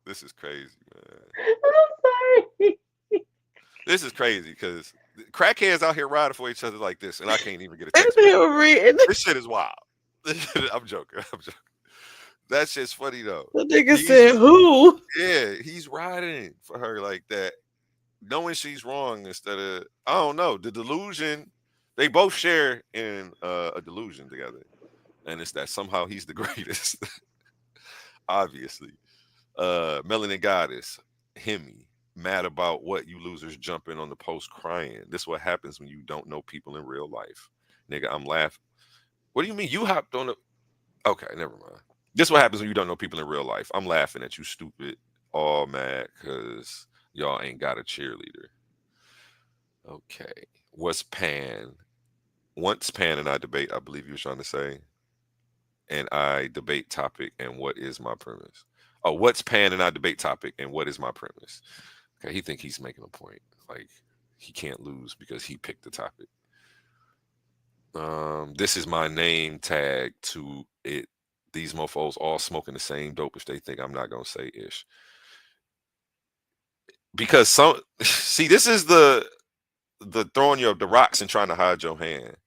This is crazy, man. I'm sorry. This is crazy because crackheads out here riding for each other like this, and I can't even get a And text. they were reading. This shit is wild. I'm joking. I'm joking. That shit's funny though. The nigga He's said, "Who?" Yeah, he's riding for her like that, knowing she's wrong instead of I don't know the delusion. They both share in a delusion together, and it's that somehow he's the greatest. Obviously, Melanin Goddess, Hemi, mad about what you losers jumping on the post crying. This what happens when you don't know people in real life, nigga. I'm laughing. What do you mean you hopped on the? Okay, never mind. This what happens when you don't know people in real life. I'm laughing at you, stupid, all mad because y'all ain't got a cheerleader. Okay, what's Pan? Once Pan and I debate, I believe you were trying to say, and I debate topic and what is my premise. Oh, what's Pan and I debate topic and what is my premise? Okay, he think he's making a point. Like he can't lose because he picked the topic. This is my name tag to it. These mofos all smoking the same dope if they think I'm not gonna say ish. Because some see, this is the throwing you up the rocks and trying to hide your hand.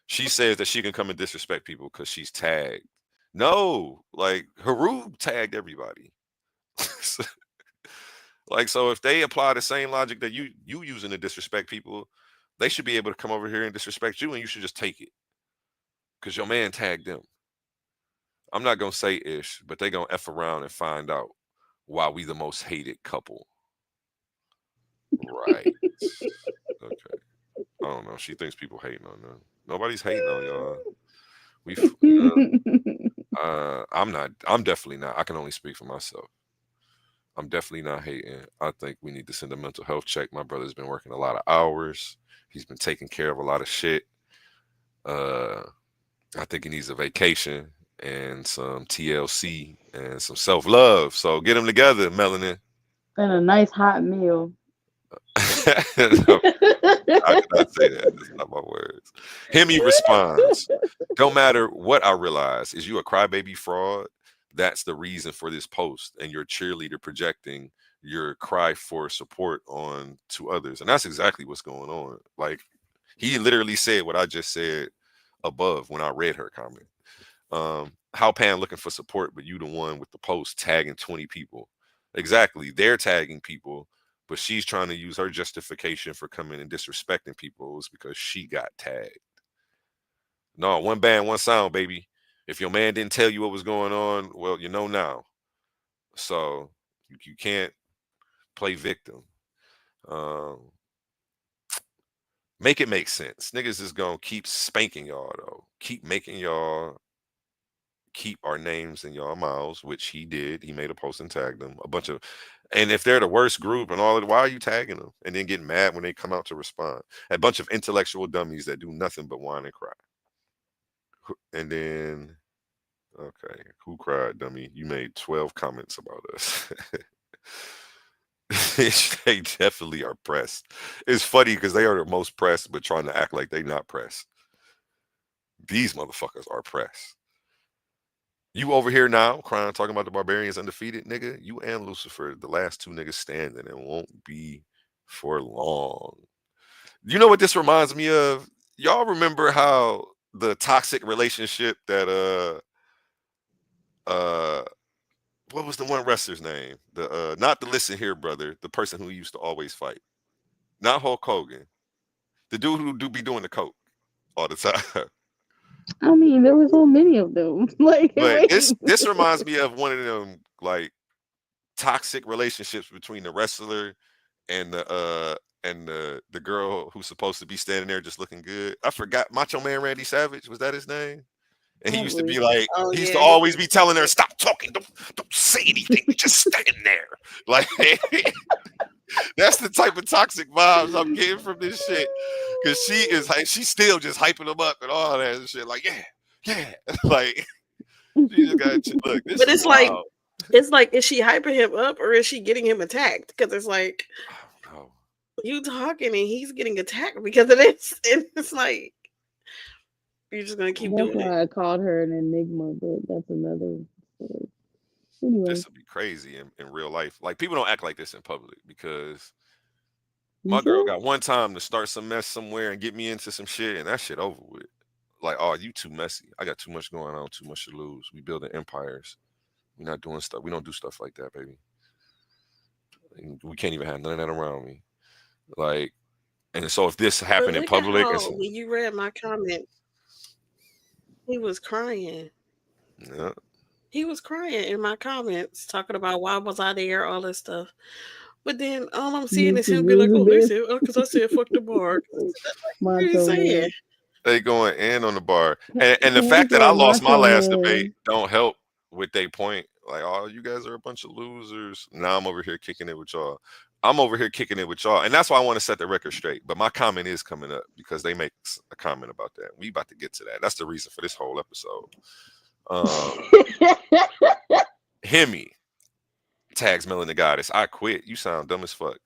She says that she can come and disrespect people because she's tagged. No, like Heru tagged everybody. So, like so, if they apply the same logic that you using to disrespect people, they should be able to come over here and disrespect you, and you should just take it because your man tagged them. I'm not gonna say ish, but they gonna f around and find out why we the most hated couple. Right. Okay. I don't know. She thinks people hating on them. Nobody's hating on y'all. I'm not. I'm definitely not. I can only speak for myself. I'm definitely not hating. I think we need to send a mental health check. My brother's been working a lot of hours. He's been taking care of a lot of shit. Uh, I think he needs a vacation and some TLC and some self love. So get them together, Melanin. And a nice hot meal. No, I did not say that. That's not my words. Hemi responds, "Don't matter what I realize. Is you a crybaby fraud? That's the reason for this post and your cheerleader projecting your cry for support on to others." And that's exactly what's going on. Like he literally said what I just said above when I read her comment. How Pan looking for support, but you the one with the post tagging 20 people. Exactly. They're tagging people, but she's trying to use her justification for coming and disrespecting people is because she got tagged. No, one band, one sound, baby. If your man didn't tell you what was going on, well, you know now. So you can't play victim. Um, make it make sense. Niggas is gonna keep spanking y'all though. Keep making y'all keep our names in y'all mouths, which he did. He made a post and tagged them. A bunch of, and if they're the worst group and all of it, why are you tagging them? And then getting mad when they come out to respond. A bunch of intellectual dummies that do nothing but whine and cry. And then, okay, who cried, dummy? You made 12 comments about us. They definitely are pressed. It's funny because they are the most pressed, but trying to act like they not pressed. These motherfuckers are pressed. You over here now crying, talking about the barbarians undefeated, nigga. You and Lucifer, the last two niggas standing, and won't be for long. You know what this reminds me of? Y'all remember how the toxic relationship that what was the one wrestler's name? The not the listen here brother, the person who used to always fight. Not Hulk Hogan. The dude who do be doing the coke all the time. I mean, there was so many of them. Like, But wait. this reminds me of one of them like toxic relationships between the wrestler and the girl who's supposed to be standing there just looking good. I forgot Macho Man Randy Savage, was that his name? And he used to be Probably. like, Oh he used to yeah, always be telling her, "Stop talking, don't say anything, you just stand there." Like that's the type of toxic vibes I'm getting from this shit. Cause she's still just hyping him up and all that and shit. Like, yeah, yeah. Like she just got look, this but is wild. it's like, is she hyping him up or is she getting him attacked? Because it's like Oh, you talking and he's getting attacked because of this, and it's like you're just gonna keep That's doing it. why I called her an enigma, but that's another story. Anyway, this would be crazy in real life. Like people don't act like this in public because you my girl sure? got one time to start some mess somewhere and get me into some shit, and that shit over with. Like, oh, you too messy. I got too much going on, too much to lose. We building empires. We not doing stuff. We don't do stuff like that, baby. And we can't even have none of that around me. Like, and so if this But happened in look at public, how it's when you read my comment, he was crying. yeah, He was crying in my comments, talking about why was I there, all this stuff. But then all I'm seeing is Mrs. him be like, "Oh, they Elizabeth, said, oh, because I said fuck the bar." What are you Macho saying? Man. they going in on the bar, and the He fact that I said lost my Macho last debate Man. don't help with they point. Like, oh, you guys are a bunch of losers. Now I'm over here kicking it with y'all. I'm over here kicking it with y'all, and that's why I want to set the record straight. But my comment is coming up because they make a comment about that. We about to get to that. That's the reason for this whole episode. Um, Hemi tags Melon the Goddess. I quit. You sound dumb as fuck.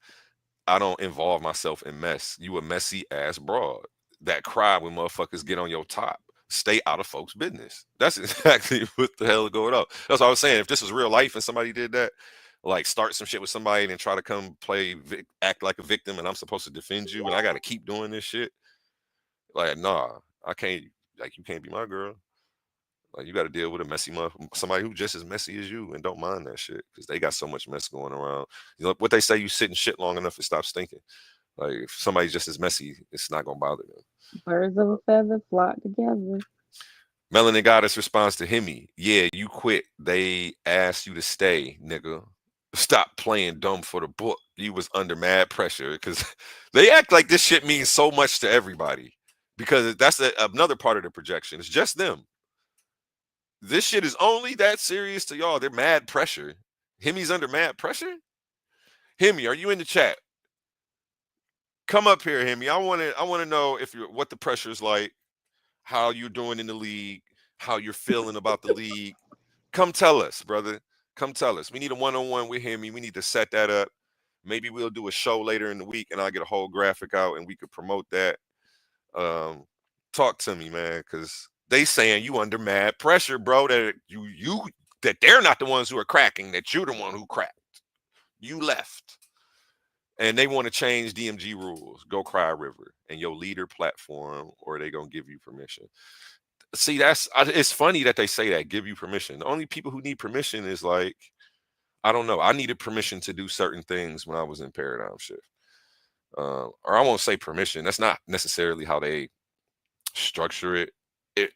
I don't involve myself in mess. You a messy ass broad that cry when motherfuckers get on your top. Stay out of folks' business. That's exactly what the hell is going on. That's what I was saying. If this was real life and somebody did that, like start some shit with somebody and then try to come play, act like a victim, and I'm supposed to defend you, and I got to keep doing this shit. Like, nah, I can't. Like, you can't be my girl. Like, you got to deal with a messy somebody who just as messy as you and don't mind that shit because they got so much mess going around. You know what they say? You sit in shit long enough, it stops stinking. Like if somebody's just as messy, it's not gonna bother them. Birds of a feather flock together. Melanin Goddess responds to Hemi, yeah, you quit. They asked you to stay, nigga. Stop playing dumb for the book. You was under mad pressure because they act like this shit means so much to everybody. Because that's another part of the projection. It's just them. This shit is only that serious to y'all. They're mad pressure. Hemi's under mad pressure? Hemi, are you in the chat? Come up here, Hemi. I want to know if you're what the pressure's like, how you're doing in the league, how you're feeling about the league. Come tell us, brother. Come tell us. We need a one-on-one with Hemi. We need to set that up. Maybe we'll do a show later in the week and I'll get a whole graphic out and we could promote that. Um, talk to me, man, because they saying you under mad pressure, bro. That you that they're not the ones who are cracking. That you're the one who cracked. You left. And they want to change DMG rules. Go cry a river and your leader platform, or they gonna give you permission. See, it's funny that they say that give you permission. The only people who need permission is like I don't know. I needed permission to do certain things when I was in Paradigm Shift, or I won't say permission. That's not necessarily how they structure it. It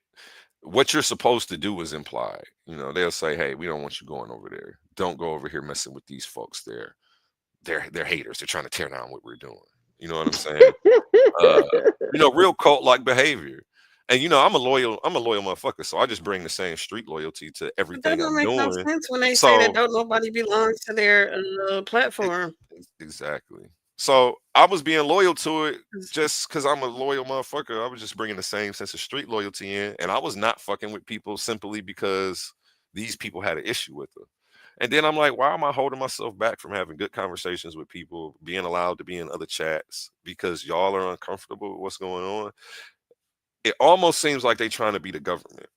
what you're supposed to do is implied. You know, they'll say, "Hey, we don't want you going over there. Don't go over here messing with these folks. They're haters. They're trying to tear down what we're doing." You know what I'm saying? Uh, real cult like behavior. And I'm a loyal motherfucker, so I just bring the same street loyalty to But that everything don't I'm make no doing. sense when they say that So don't nobody belongs to their e- platform. exactly. So I was being loyal to it just because I'm a loyal motherfucker. I was just bringing the same sense of street loyalty in, and I was not fucking with people simply because these people had an issue with them. And then I'm like, why am I holding myself back from having good conversations with people, being allowed to be in other chats because y'all are uncomfortable with what's going on? It almost seems like they're trying to be the government.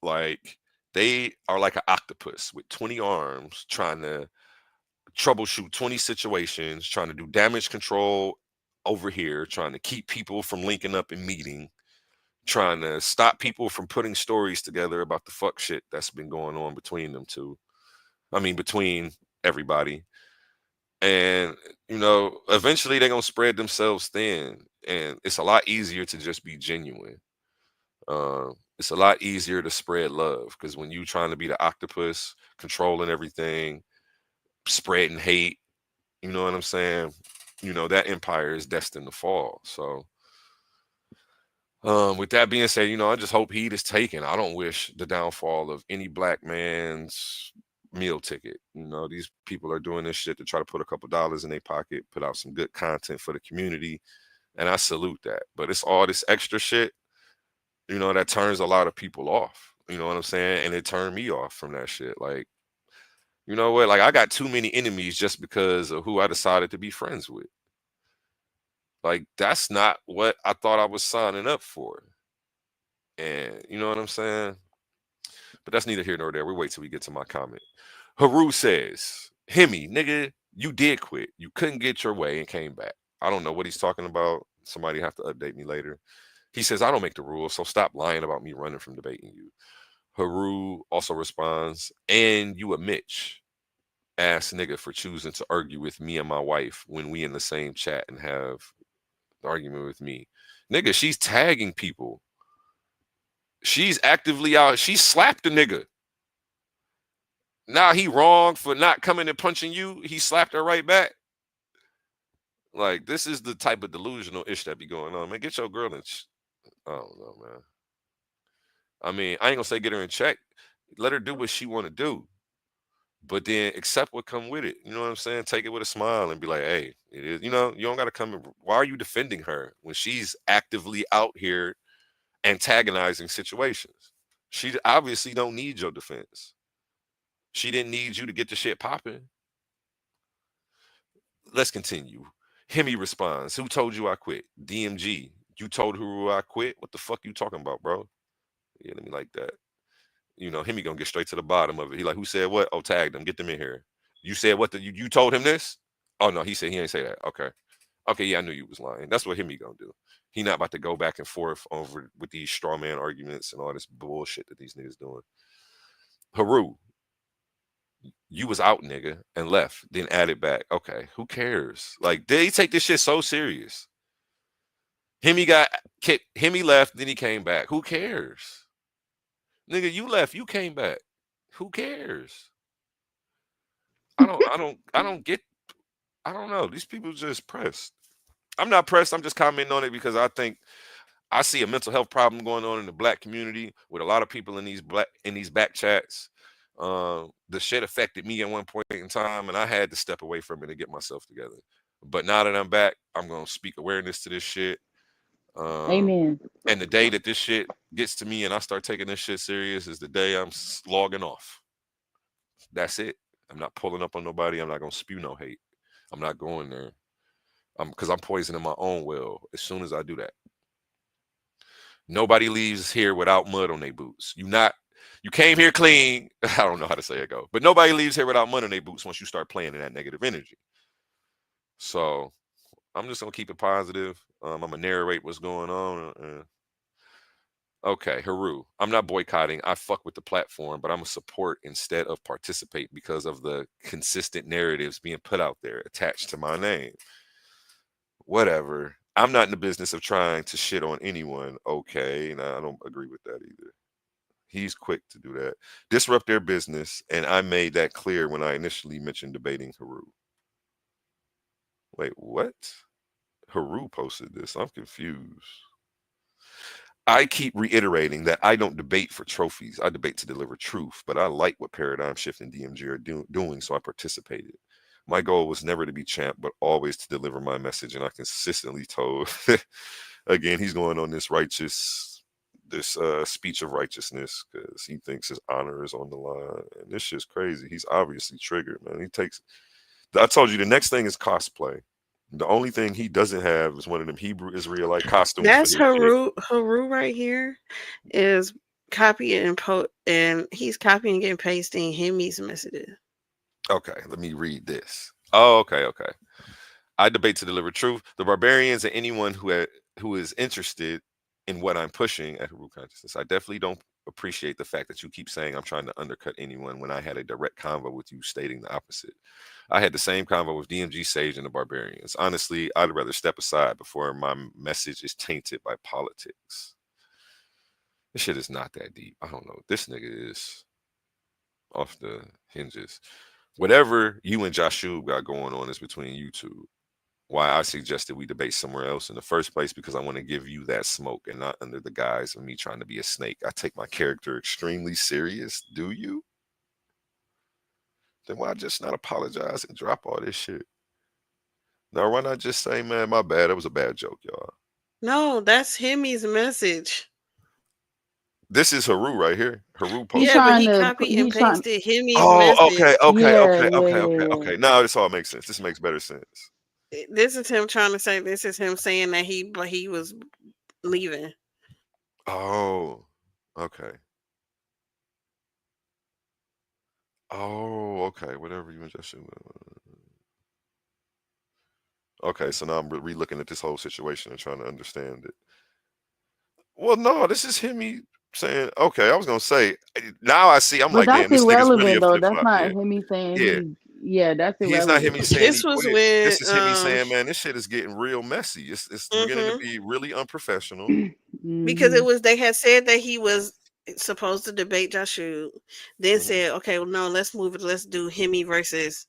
Like They are like an octopus with 20 arms trying to troubleshoot 20 situations, trying to do damage control over here, trying to keep people from linking up and meeting, trying to stop people from putting stories together about the fuck shit that's been going on between them two. I mean, between everybody. And, eventually they're going to spread themselves thin. And it's a lot easier to just be genuine. It's a lot easier to spread love because when you trying to be the octopus, controlling everything, spreading hate, you know what I'm saying? That empire is destined to fall. So, with that being said, I just hope heed is taken. I don't wish the downfall of any black man's meal ticket. These people are doing this shit to try to put a couple dollars in their pocket, put out some good content for the community, and I salute that. But it's all this extra shit, that turns a lot of people off. You know what I'm saying? And it turned me off from that shit. Like, you know what? Like, I got too many enemies just because of who I decided to be friends with. Like, that's not what I thought I was signing up for. And you know what I'm saying? But that's neither here nor there. We wait till we get to my comment. Heru says, Hemi, nigga, you did quit. You couldn't get your way and came back. I don't know what he's talking about. Somebody have to update me later. He says, I don't make the rules, so stop lying about me running from debating you. Heru also responds, and you a Mitch ass nigga for choosing to argue with me and my wife when we in the same chat and have an argument with me. Nigga, she's tagging people. She's actively out. She slapped a nigga. Now he wrong for not coming and punching you. He slapped her right back. Like, this is the type of delusional ish that be going on. Man, get your girl in. I don't know, man. I mean, I ain't gonna say get her in check. Let her do what she want to do. But then accept what come with it. You know what I'm saying? Take it with a smile and be like, hey, it is, you don't got to come. Why are you defending her when she's actively out here antagonizing situations? She obviously don't need your defense. She didn't need you to get the shit popping. Let's continue. Hemi responds, who told you I quit? DMG. You told who I quit? What the fuck you talking about, bro? Yeah, let me like that. Hemi gonna get straight to the bottom of it. He like, who said what? Oh, tag them. Get them in here. You said what? You told him this? Oh, no, he said he ain't say that. Okay. Okay, yeah, I knew you was lying. That's what Hemi gonna do. He not about to go back and forth over with these straw man arguments and all this bullshit that these niggas doing. Heru, you was out, nigga, and left, then added back. Okay, who cares? Like, they take this shit so serious. Hemi got kicked. Hemi left, then he came back. Who cares? Nigga, you left, you came back. Who cares? I don't know. These people just pressed. I'm not pressed. I'm just commenting on it because I think I see a mental health problem going on in the black community with a lot of people in these back chats. The shit affected me at one point in time, and I had to step away from it and get myself together. But now that I'm back, I'm gonna speak awareness to this shit. Amen. And the day that this shit gets to me and I start taking this shit serious is the day I'm logging off. That's it. I'm not pulling up on nobody. I'm not gonna spew no hate. I'm not going there. Because I'm poisoning my own well as soon as I do that. Nobody leaves here without mud on their boots. You came here clean. I don't know how to say it go, but nobody leaves here without mud on their boots once you start playing in that negative energy. So I'm just gonna keep it positive. I'm gonna narrate what's going on. Okay, Heru. I'm not boycotting. I fuck with the platform, but I'm a support instead of participate because of the consistent narratives being put out there attached to my name. Whatever. I'm not in the business of trying to shit on anyone. Okay, and I don't agree with that either. He's quick to do that. Disrupt their business, and I made that clear when I initially mentioned debating Heru. Wait, what? Heru posted this. I'm confused. I keep reiterating that I don't debate for trophies. I debate to deliver truth, but I like what Paradigm Shift and DMG are doing, so I participated. My goal was never to be champ, but always to deliver my message, and I consistently told, again, he's going on this speech of righteousness because he thinks his honor is on the line, and this shit's crazy. He's obviously triggered, man. I told you, the next thing is cosplay. The only thing he doesn't have is one of them Hebrew Israelite costumes. That's Heru. Heru right here is copying and he's copying and pasting Hemi's messages. Okay, let me read this. Oh, okay. I debate to deliver truth. The barbarians and anyone who is interested in what I'm pushing at Heru consciousness. I definitely don't appreciate the fact that you keep saying I'm trying to undercut anyone when I had a direct convo with you stating the opposite. I had the same convo with DMG Sage and the barbarians. Honestly, I'd rather step aside before my message is tainted by politics. This shit is not that deep. I don't know. This nigga is off the hinges. Whatever you and Joshua got going on is between you two. Why I suggested we debate somewhere else in the first place because I want to give you that smoke and not under the guise of me trying to be a snake. I take my character extremely serious. Do you? Then why just not apologize and drop all this shit? Now why not just say, man, my bad. That was a bad joke, y'all. No, that's Hemi's message. This is Heru right here. Heru He Yeah, posted but this. trying he to. copied and He's trying. pasted Hemi's Oh, okay, message. okay, Yeah, okay, yeah, okay, yeah, okay, yeah. okay. Now this all makes sense. This makes better sense. This is him trying to say this is him saying that he was leaving. Oh, okay. Oh, okay. Whatever you and Justin. Okay, so now I'm re-looking at this whole situation and trying to understand it. Well, no, this is him. He saying, okay. I was gonna say. Now I see. I'm But like, that's damn, this nigga's really irrelevant a though. flip That's flop. not Yeah, him. He saying yeah. he. Yeah, that's He's not him. irrelevant. He's saying he This was quit. when This is him. He's saying, man, this shit is getting real messy. It's beginning to mhm, be really unprofessional. because Hmm. it was they had said that he was supposed to debate Joshua, then Mhm. said, okay, well no, let's move it. Let's do Hemi versus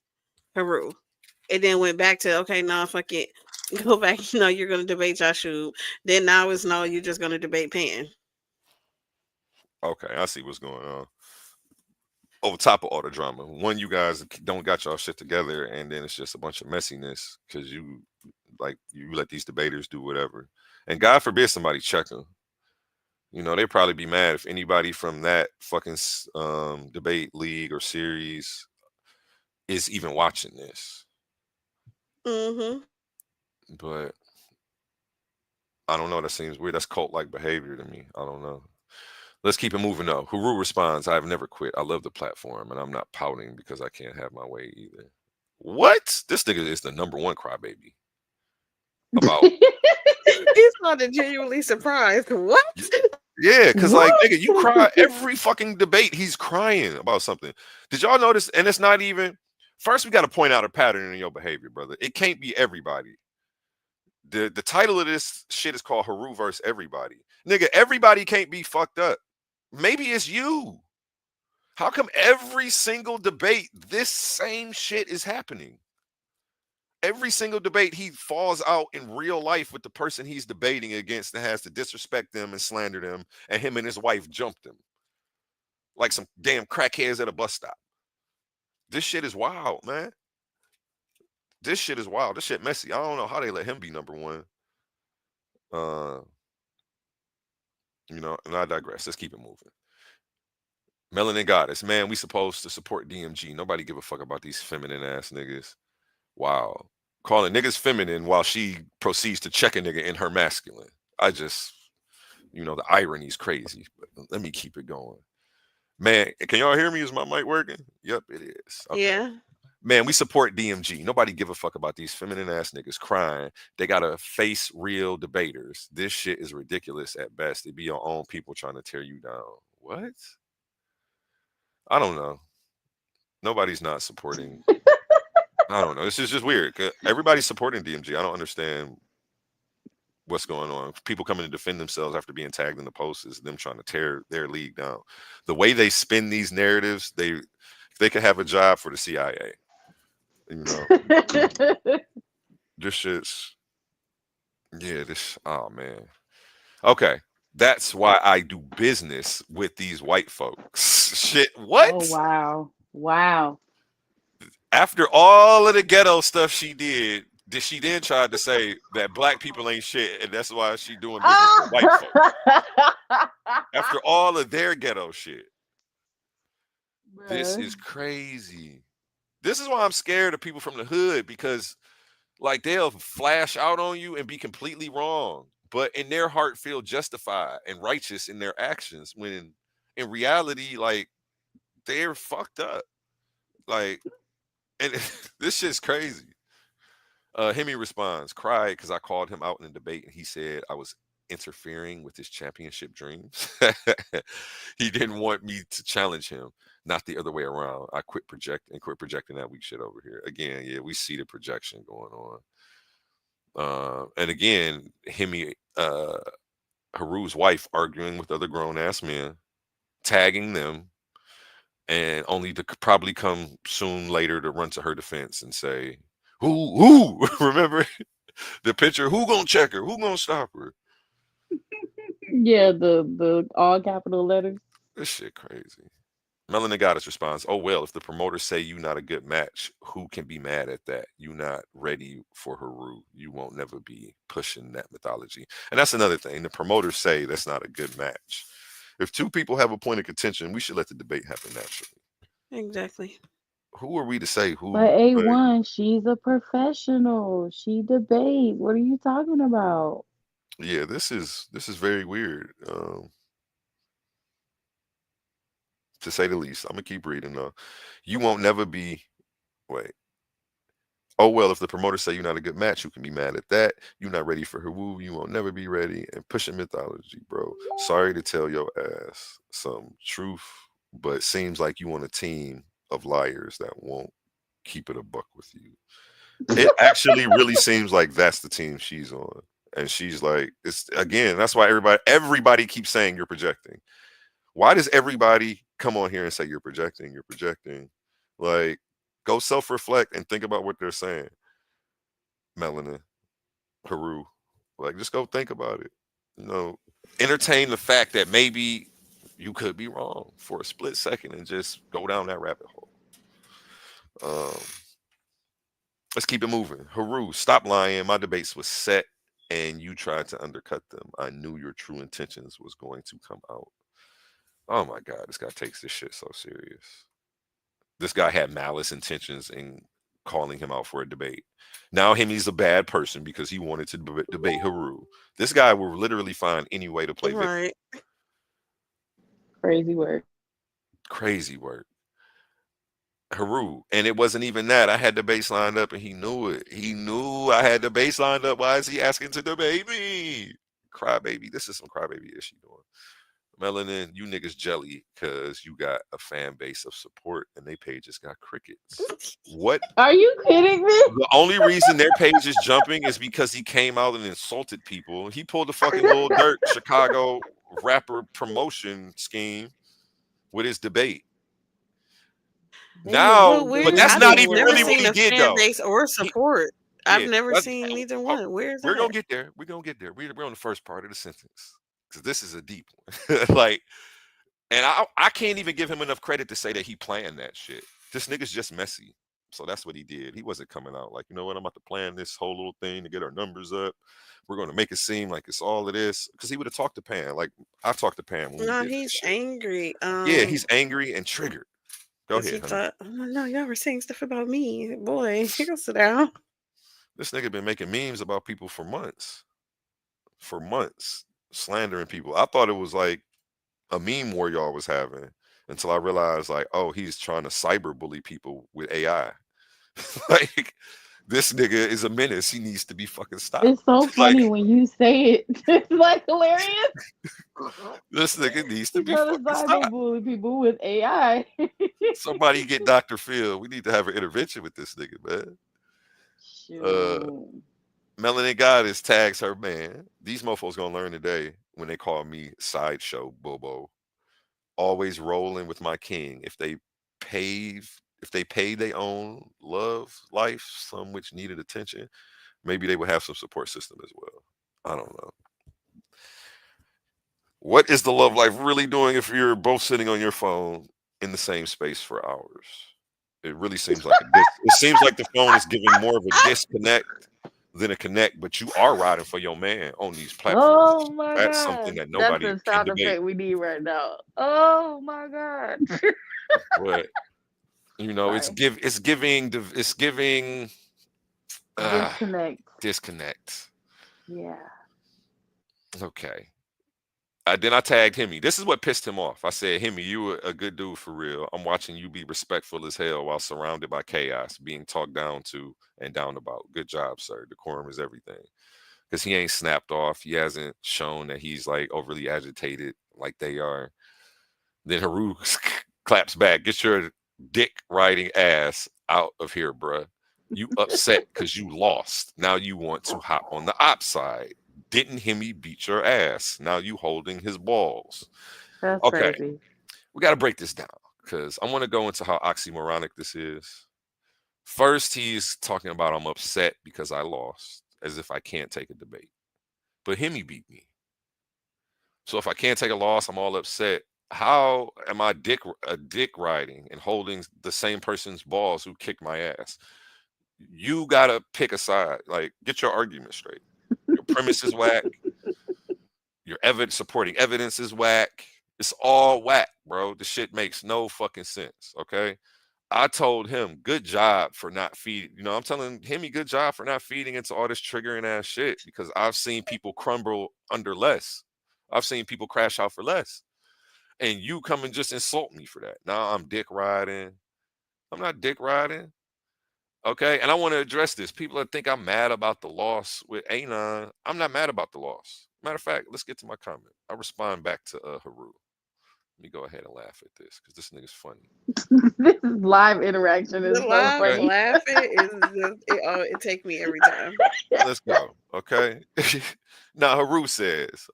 Heru. And then went back to okay, no, fuck it. Go back, you're gonna debate Joshua. Then now it's no, you're just gonna debate Pan. Okay, I see what's going on. Over top of all the drama, one, you guys don't got y'all shit together, and then it's just a bunch of messiness because you let these debaters do whatever, and God forbid somebody check them. They'd probably be mad if anybody from that fucking debate league or series is even watching this. Mm-hmm. But I don't know. That seems weird. That's cult like behavior to me. I don't know. Let's keep it moving though. Huru responds, I've never quit. I love the platform and I'm not pouting because I can't have my way either. What? This nigga is the number one crybaby about He's not genuinely surprised. What? yeah, because like What? nigga, you cry every fucking debate. He's crying about something. Did y'all notice? And it's not even first, we got to point out a pattern in your behavior, brother. It can't be everybody. The title of this shit is called Heru versus everybody. Nigga, everybody can't be fucked up. Maybe it's you. How come every single debate this same shit is happening? Every single debate he falls out in real life with the person he's debating against and has to disrespect them and slander them, and him and his wife jumped him like some damn crackheads at a bus stop. This shit is wild, man. This shit is wild. This shit messy. I don't know how they let him be number one. Uh, and I digress. Let's keep it moving. Melanin Goddess, man, we supposed to support DMG. Nobody give a fuck about these feminine ass niggas. Wow. Calling niggas feminine while she proceeds to check a nigga in her masculine. I just, the irony is crazy. But let me keep it going. Man, can y'all hear me? Is my mic working? Yep, it is. Okay. Yeah. Man, we support DMG. Nobody give a fuck about these feminine ass niggas crying. They gotta face real debaters. This shit is ridiculous at best. It be your own people trying to tear you down. What? I don't know. Nobody's not supporting. I don't know. This is just weird. Everybody's supporting DMG. I don't understand what's going on. People coming to defend themselves after being tagged in the post is them trying to tear their league down. The way they spin these narratives, they could have a job for the CIA. You know, this shit's yeah. Oh man. Okay, that's why I do business with these white folks. Shit. What? Oh wow. Wow. After all of the ghetto stuff she did she then try to say that black people ain't shit and that's why she doing business with white folks? After all of their ghetto shit. This Bruh. is crazy. This is why I'm scared of people from the hood because like they'll flash out on you and be completely wrong, but in their heart feel justified and righteous in their actions when in reality, like they're fucked up. Like, and this shit's crazy. Hemi responds, cried because I called him out in a debate and he said I was interfering with his championship dreams. He didn't want me to challenge him, not the other way around. I quit projecting that weak shit over here. Again, yeah, we see the projection going on. And again, Hemi, Haru's wife arguing with other grown ass men, tagging them, and only to probably come soon later to run to her defense and say, who, remember the picture? Who gonna check her? Who gonna stop her? Yeah, the all capital letters. This shit crazy. Melanin Goddess responds, oh, well, if the promoters say you not a good match, who can be mad at that? You not ready for Heru. You won't never be pushing that mythology. And that's another thing. The promoters say that's not a good match. If two people have a point of contention, we should let the debate happen naturally. Exactly. Who are we to say But who? Like, A1, she's a professional. She debates. What are you talking about? yeah, this is very weird, to say the least. I'm gonna keep reading though. You won't never be. Wait. Oh, well, if the promoters say you're not a good match, you can be mad at that. You're not ready for her woo. You won't never be ready. And pushing mythology, bro. Sorry to tell your ass some truth, but seems like you on a team of liars that won't keep it a buck with you. It actually really seems like that's the team she's on. And she's like, it's again, that's why everybody keeps saying you're projecting. Why does everybody come on here and say you're projecting? You're projecting. Like, go self-reflect and think about what they're saying. Melanin, Heru, like just go think about it. You know, entertain the fact that maybe you could be wrong for a split second and just go down that rabbit hole. Um, let's keep it moving. Heru, stop lying. My debates was set and you tried to undercut them. I knew your true intentions was going to come out. Oh my God, this guy takes this shit so serious. This guy had malice intentions in calling him out for a debate. Now him he's a bad person because he wanted to debate Heru. This guy will literally find any way to play victim. Right. Crazy work. Crazy work. Heru. And it wasn't even that. I had the base lined up and he knew it. He knew I had the base lined up. Why is he asking to debate me? Crybaby. This is some crybaby issue doing. Melanin, you niggas jelly because you got a fan base of support and they pages got crickets. What? Are you kidding me? The only reason their page is jumping is because he came out and insulted people. He pulled the fucking Lil Durk Chicago rapper promotion scheme with his debate. Well, Now, They but where's that's I've not did even never really what seen he a did fan though. base or He, support. I've yeah, never that's, seen neither one. Where's we're gonna that? get there. We're gonna get there. We're on the first part of the sentence because this is a deep one. Like, and I can't even give him enough credit to say that he planned that shit. This nigga's just messy. So that's what he did. He wasn't coming out like, you know what, I'm about to plan this whole little thing to get our numbers up. We're going to make it seem like it's all of this. Because he would have talked to Pam. Like, I talked to Pam when we No, did this he's shit. angry. Yeah, he's angry and triggered. Go Because he ahead, honey. thought, oh no, y'all were saying stuff about me. Boy, you go sit down. This nigga been making memes about people for months. For months. Slandering people. I thought it was like a meme war y'all was having until I realized, like, oh, he's trying to cyber bully people with AI. Like, this nigga is a menace. He needs to be fucking stopped. It's so Like, funny when you say it. It's like hilarious. this nigga needs to He be trying to fucking stopped. cyberbully people with AI. Somebody get Dr. Phil. We need to have an intervention with this nigga, man. Uh, Shoot. Melanin Goddess tags her, man. These mofos gonna learn today when they call me sideshow Bobo. Always rolling with my king. If they paid their own love life, some which needed attention, maybe they would have some support system as well. I don't know. What is the love life really doing if you're both sitting on your phone in the same space for hours? It really seems like it seems like the phone is giving more of a disconnect than a connect, but you are riding for your man on these Oh platforms. my That's something god. that That's nobody the can sound debate. effect we need right now. Oh my god. But you know, Sorry. it's giving uh, Disconnect. disconnect. Yeah. Okay. Then I tagged Hemi. This is what pissed him off. I said, Hemi, you a good dude for real. I'm watching you be respectful as hell while surrounded by chaos, being talked down to and down about. Good job, sir. Decorum is everything. Because he ain't snapped off. He hasn't shown that he's like overly agitated like they are. Then Heru claps back. Get your dick riding ass out of here, bruh. You upset because you lost. Now you want to hop on the op side. Didn't Hemi beat your ass? Now you holding his balls. That's Okay, crazy. we got to break this down because I want to go into how oxymoronic this is. First, he's talking about I'm upset because I lost, as if I can't take a debate. But Hemi beat me. So if I can't take a loss, I'm all upset. How am I dick riding and holding the same person's balls who kicked my ass? You gotta pick a side. Like, get your argument straight. Your premise is whack. Your evidence supporting evidence is whack. It's all whack, bro. The shit makes no fucking sense. Okay. I told him, good job for not feeding. I'm telling him, good job for not feeding into all this triggering ass shit because I've seen people crumble under less. I've seen people crash out for less. And you come and just insult me for that. Now I'm dick riding. I'm not dick riding. Okay. And I want to address this. People that think I'm mad about the loss with Anon. I'm not mad about the loss. Matter of fact, let's get to my comment. I respond back to Heru. Let me go ahead and laugh at this because this nigga's funny. This is live interaction is The so live Okay. funny. laughing is just it take me every time. Let's go. Okay. Now Heru says,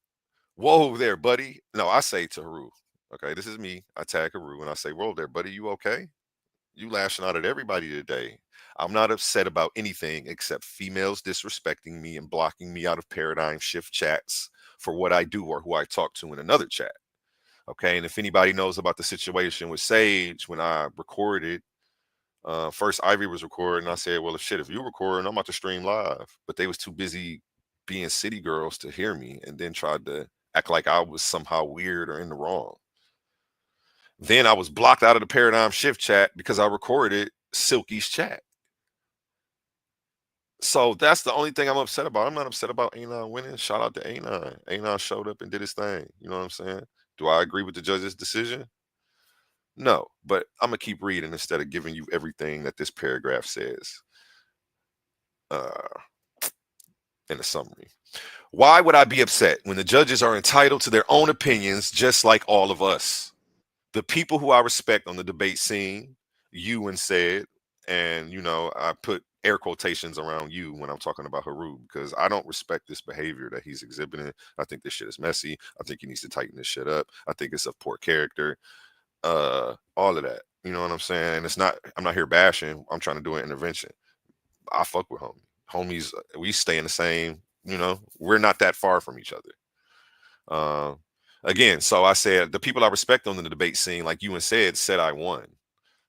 whoa there, buddy. No, I say to Heru, okay, this is me. I tag Heru and I say, whoa there, buddy, you okay? You lashing out at everybody today. I'm not upset about anything except females disrespecting me and blocking me out of paradigm shift chats for what I do or who I talk to in another chat. Okay. And if anybody knows about the situation with Sage, when I recorded, first Ivy was recording, I said, well, if you recording, I'm about to stream live. But they was too busy being city girls to hear me and then tried to act like I was somehow weird or in the wrong. Then I was blocked out of the paradigm shift chat because I recorded Silky's chat. So that's the only thing I'm upset about. I'm not upset about Anon winning. Shout out to Anon. Anon showed up and did his thing. You know what I'm saying? Do I agree with the judge's decision? No, but I'm gonna keep reading instead of giving you everything that this paragraph says uh, in a summary. Why would I be upset when the judges are entitled to their own opinions just like all of us? The people who I respect on the debate scene, you and said, and I put air quotations around you when I'm talking about Heru because I don't respect this behavior that he's exhibiting. I think this shit is messy. I think he needs to tighten this shit up. I think it's of poor character. All of that. You know what I'm saying? I'm not here bashing. I'm trying to do an intervention. I fuck with homies. We stay in the same, we're not that far from each other. Again, so I said the people I respect on the debate scene, like you and said I won.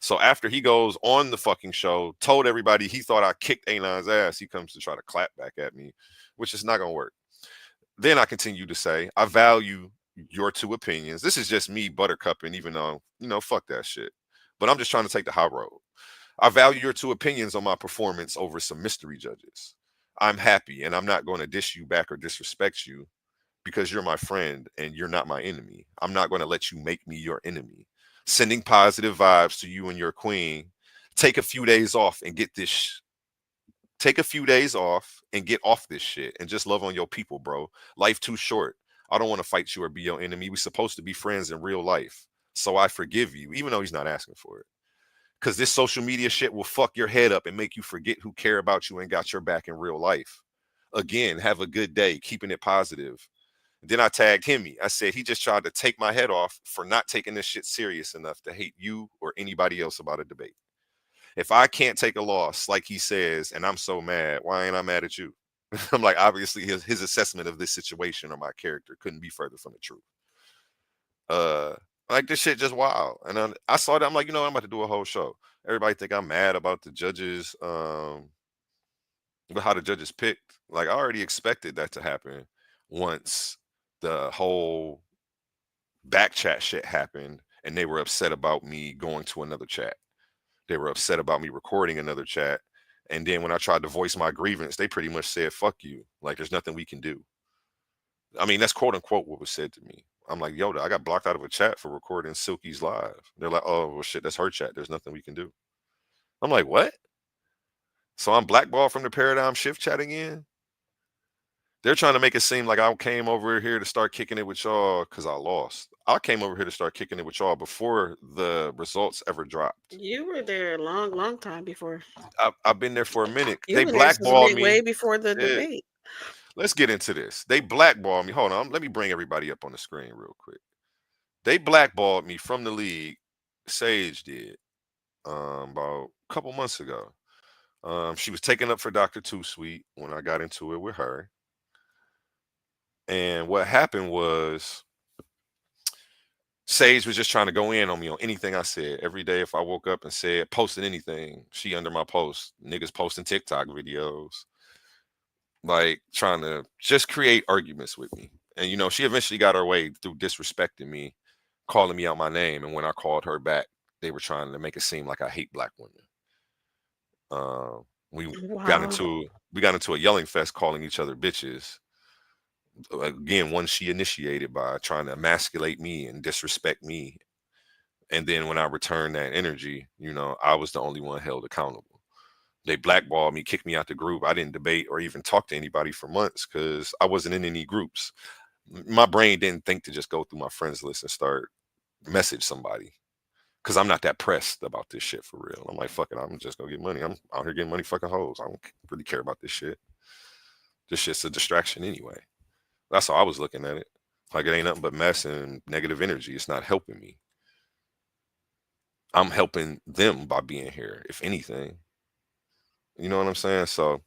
So after he goes on the fucking show, told everybody he thought I kicked Anon's ass, he comes to try to clap back at me, which is not gonna work. Then I continue to say, I value your two opinions. This is just me buttercupping, even though, fuck that shit. But I'm just trying to take the high road. I value your two opinions on my performance over some mystery judges. I'm happy and I'm not going to dish you back or disrespect you because you're my friend and you're not my enemy. I'm not going to let you make me your enemy. Sending positive vibes to you and your queen. Take a few days off and get this. Take a few days off and get off this shit and just love on your people, bro. Life too short. I don't want to fight you or be your enemy. We're supposed to be friends in real life. So I forgive you, even though he's not asking for it. Because this social media shit will fuck your head up and make you forget who care about you and got your back in real life. Again, have a good day, keeping it positive. Then I tagged Hemi. I said he just tried to take my head off for not taking this shit serious enough to hate you or anybody else about a debate. If I can't take a loss, like he says, and I'm so mad, why ain't I mad at you? I'm like, obviously his assessment of this situation or my character couldn't be further from the truth. Uh, like this shit just wild. And then I saw that. I'm like, I'm about to do a whole show. Everybody think I'm mad about the judges, how the judges picked. Like I already expected that to happen once the whole back chat shit happened and they were upset about me going to another chat. They were upset about me recording another chat. And then when I tried to voice my grievance, they pretty much said, fuck you. Like there's nothing we can do. I mean, that's quote unquote what was said to me. I'm like, yo, I got blocked out of a chat for recording Silky's live. They're like, oh well, shit, that's her chat. There's nothing we can do. I'm like, what? So I'm blackballed from the paradigm shift chat again. They're trying to make it seem like I came over here to start kicking it with y'all because I lost. I came over here to start kicking it with y'all before the results ever dropped. You were there a long, long time before. I've been there for a minute. You've They been there since blackballed way me. before the Yeah. debate. Let's get into this. They blackballed me. Hold on. Let me bring everybody up on the screen real quick. They blackballed me from the league. Sage did about a couple months ago. She was taken up for Dr. Too Sweet when I got into it with her. And what happened was Sage was just trying to go in on me on anything I said. Every day, if I woke up and said, posted anything, she under my post. Niggas posting TikTok videos, like trying to just create arguments with me. And, she eventually got her way through disrespecting me, calling me out my name. And when I called her back, they were trying to make it seem like I hate black women. We got Wow. into we got into a yelling fest, calling each other bitches. Again, one she initiated by trying to emasculate me and disrespect me. And then when I returned that energy, I was the only one held accountable. They blackballed me, kicked me out the group. I didn't debate or even talk to anybody for months because I wasn't in any groups. My brain didn't think to just go through my friends list and start message somebody because I'm not that pressed about this shit for real. I'm like, fuck it, I'm just gonna get money. I'm out here getting money, fucking hoes. I don't really care about this shit. This shit's a distraction anyway. That's how I was looking at it. Like it ain't nothing but mess and negative energy. It's not helping me. I'm helping them by being here, if anything. You know what I'm saying? So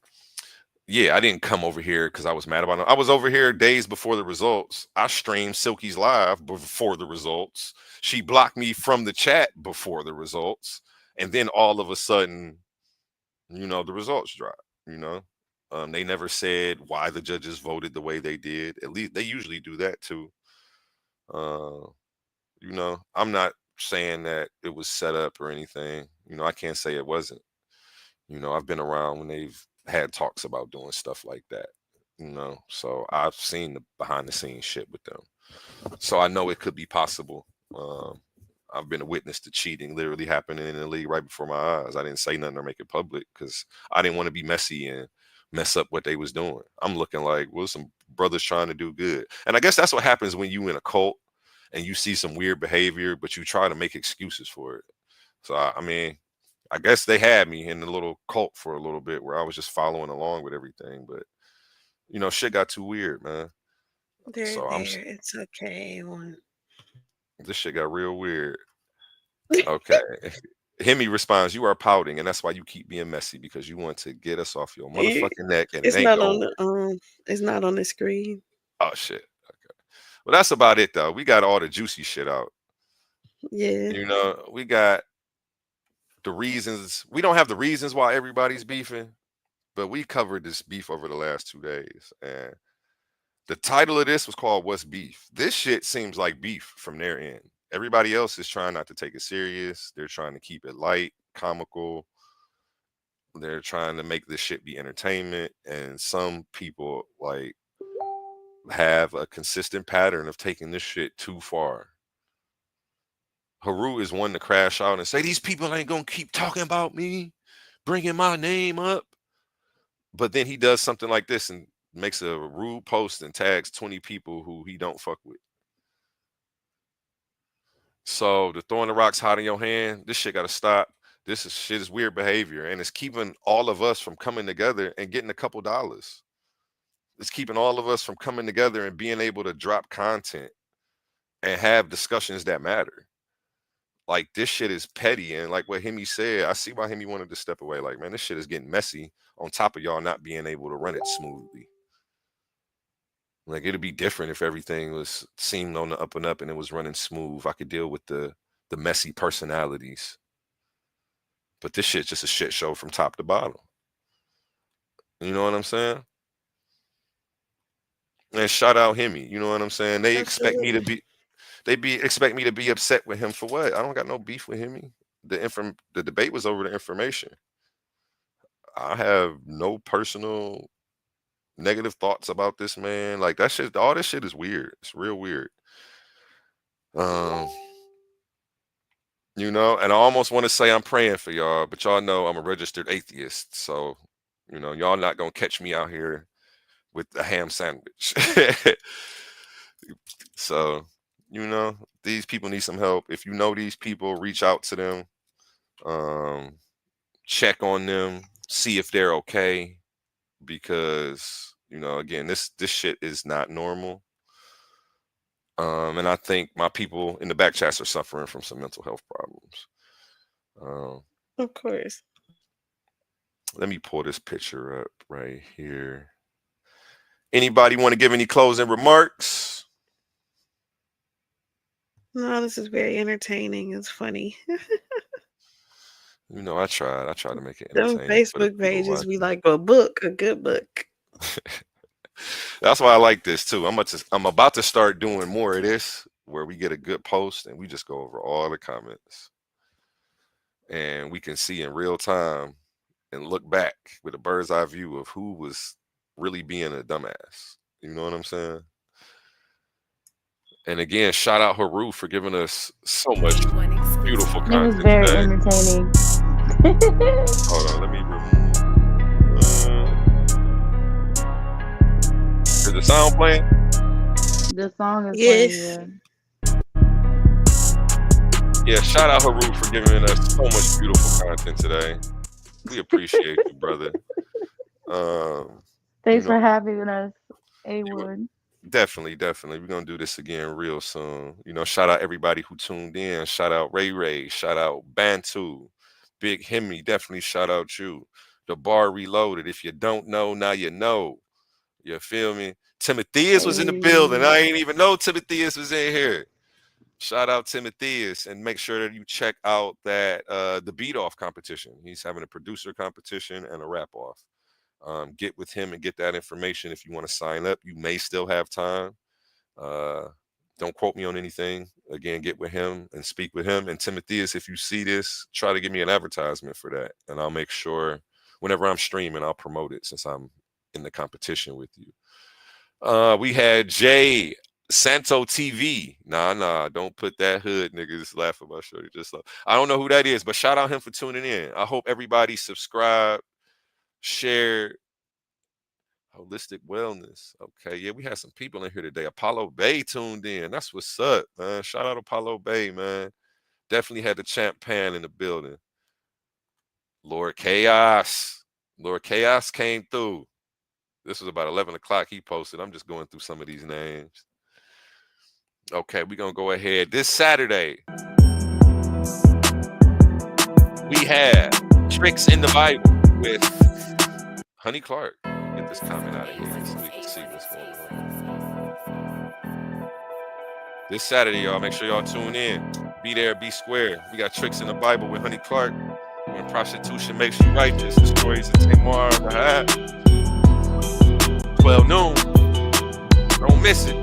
yeah, I didn't come over here because I was mad about it. I was over here days before the results. I streamed Silky's live before the results. She blocked me from the chat before the results. And then all of a sudden, the results dropped, you know. They never said why the judges voted the way they did. At least they usually do that too. Uh, I'm not saying that it was set up or anything. I can't say it wasn't. I've been around when they've had talks about doing stuff like that. So I've seen the behind the scenes shit with them. So I know it could be possible. Um, I've been a witness to cheating literally happening in the league right before my eyes. I didn't say nothing or make it public because I didn't want to be messy and mess up what they was doing. I'm looking like, well, some brothers trying to do good. And I guess that's what happens when you in a cult and you see some weird behavior, but you try to make excuses for it. So I mean, I guess they had me in the little cult for a little bit where I was just following along with everything, but shit got too weird, man. They're So there. It's okay. this shit got real weird. Okay. Hemi responds, "You are pouting, and that's why you keep being messy because you want to get us off your You- motherfucking neck, and it It's ain't not on over." the it's not on the screen. Oh shit. Okay. Well, that's about it though. We got all the juicy shit out. Yeah. We got the reasons. We don't have the reasons why everybody's beefing, but we covered this beef over the last 2 days, and the title of this was called "What's Beef." This shit seems like beef from their end. Everybody else is trying not to take it serious. They're trying to keep it light, comical. They're trying to make this shit be entertainment, and some people like have a consistent pattern of taking this shit too far. Heru is one to crash out and say these people ain't gonna keep talking about me, bringing my name up. But then he does something like this and makes a rude post and tags 20 people who he don't fuck with. So the throwing the rocks hot in your hand, this shit gotta stop. Shit is weird behavior, and it's keeping all of us from coming together and getting a couple dollars. It's keeping all of us from coming together and being able to drop content and have discussions that matter. Like this shit is petty, and like what Hemi said, I see why Hemi wanted to step away. Like, man, this shit is getting messy. On top of y'all not being able to run it smoothly. Like it'd be different if everything was seemed on the up and up and it was running smooth. I could deal with the messy personalities. But this shit's just a shit show from top to bottom. You know what I'm saying? And shout out Hemi. You know what I'm saying? They expect me to Absolutely. be expect me to be upset with him for what? I don't got no beef with Hemi. The debate was over the information. I have no personal negative thoughts about this man. Like that shit, all this shit is weird. It's real weird. Um, and I almost want to say I'm praying for y'all, but y'all know I'm a registered atheist. So, y'all not gonna catch me out here with a ham sandwich. So, these people need some help. If you know these people, reach out to them. Check on them, see if they're okay, because again, this shit is not normal. And I think my people in the back chats are suffering from some mental health problems. Of course. Let me pull this picture up right here. Anybody want to give any closing remarks? No, this is very entertaining. It's funny. I tried to make it Them entertaining. for the Facebook people pages, we watching. like a book, a good book. That's why I like this too. I'm about to start doing more of this, where we get a good post and we just go over all the comments, and we can see in real time and look back with a bird's eye view of who was really being a dumbass. You know what I'm saying? And again, shout out Heru for giving us so much beautiful It was content very today. entertaining. Hold on, let me remove. Is the sound playing? The song is Yes. playing. Yeah, shout out Heru for giving us so much beautiful content today. We appreciate you, brother. Thanks you for know, having us, A-Wood. definitely. We're gonna do this again real soon. Shout out everybody who tuned in. Shout out Ray. Shout out Bantu, Big Hemi. Definitely shout out you. The Bar Reloaded. If you don't know, now you know. You feel me? Timotheus was in the building. I ain't even know Timotheus was in here. Shout out Timotheus, and make sure that you check out that the beat off competition. He's having a producer competition and a rap off. Get with him and get that information if you want to sign up. You may still have time. Don't quote me on anything. Again, get with him and speak with him. And Timotheus, if you see this, try to give me an advertisement for that, and I'll make sure whenever I'm streaming, I'll promote it since I'm in the competition with you. We had Jay Santo TV. Nah, don't put that hood niggas laughing about shorty. I don't know who that is, but shout out him for tuning in. I hope everybody subscribe, share. Holistic Wellness. Okay, yeah, we had some people in here today. Apollo Bay tuned in. That's what's up, man. Shout out Apollo Bay, man. Definitely had the champ Pan in the building. Lord Chaos came through. This was about 11 o'clock. He posted. I'm just going through some of these names. Okay, we're going to go ahead. This Saturday, we have Tricks in the Bible with Honey Clark. Get this comment out of here so we can see what's going on. This Saturday, y'all, make sure y'all tune in. Be there, be square. We got Tricks in the Bible with Honey Clark. When prostitution makes you righteous, the stories of Tamar, 12 noon. Don't miss it.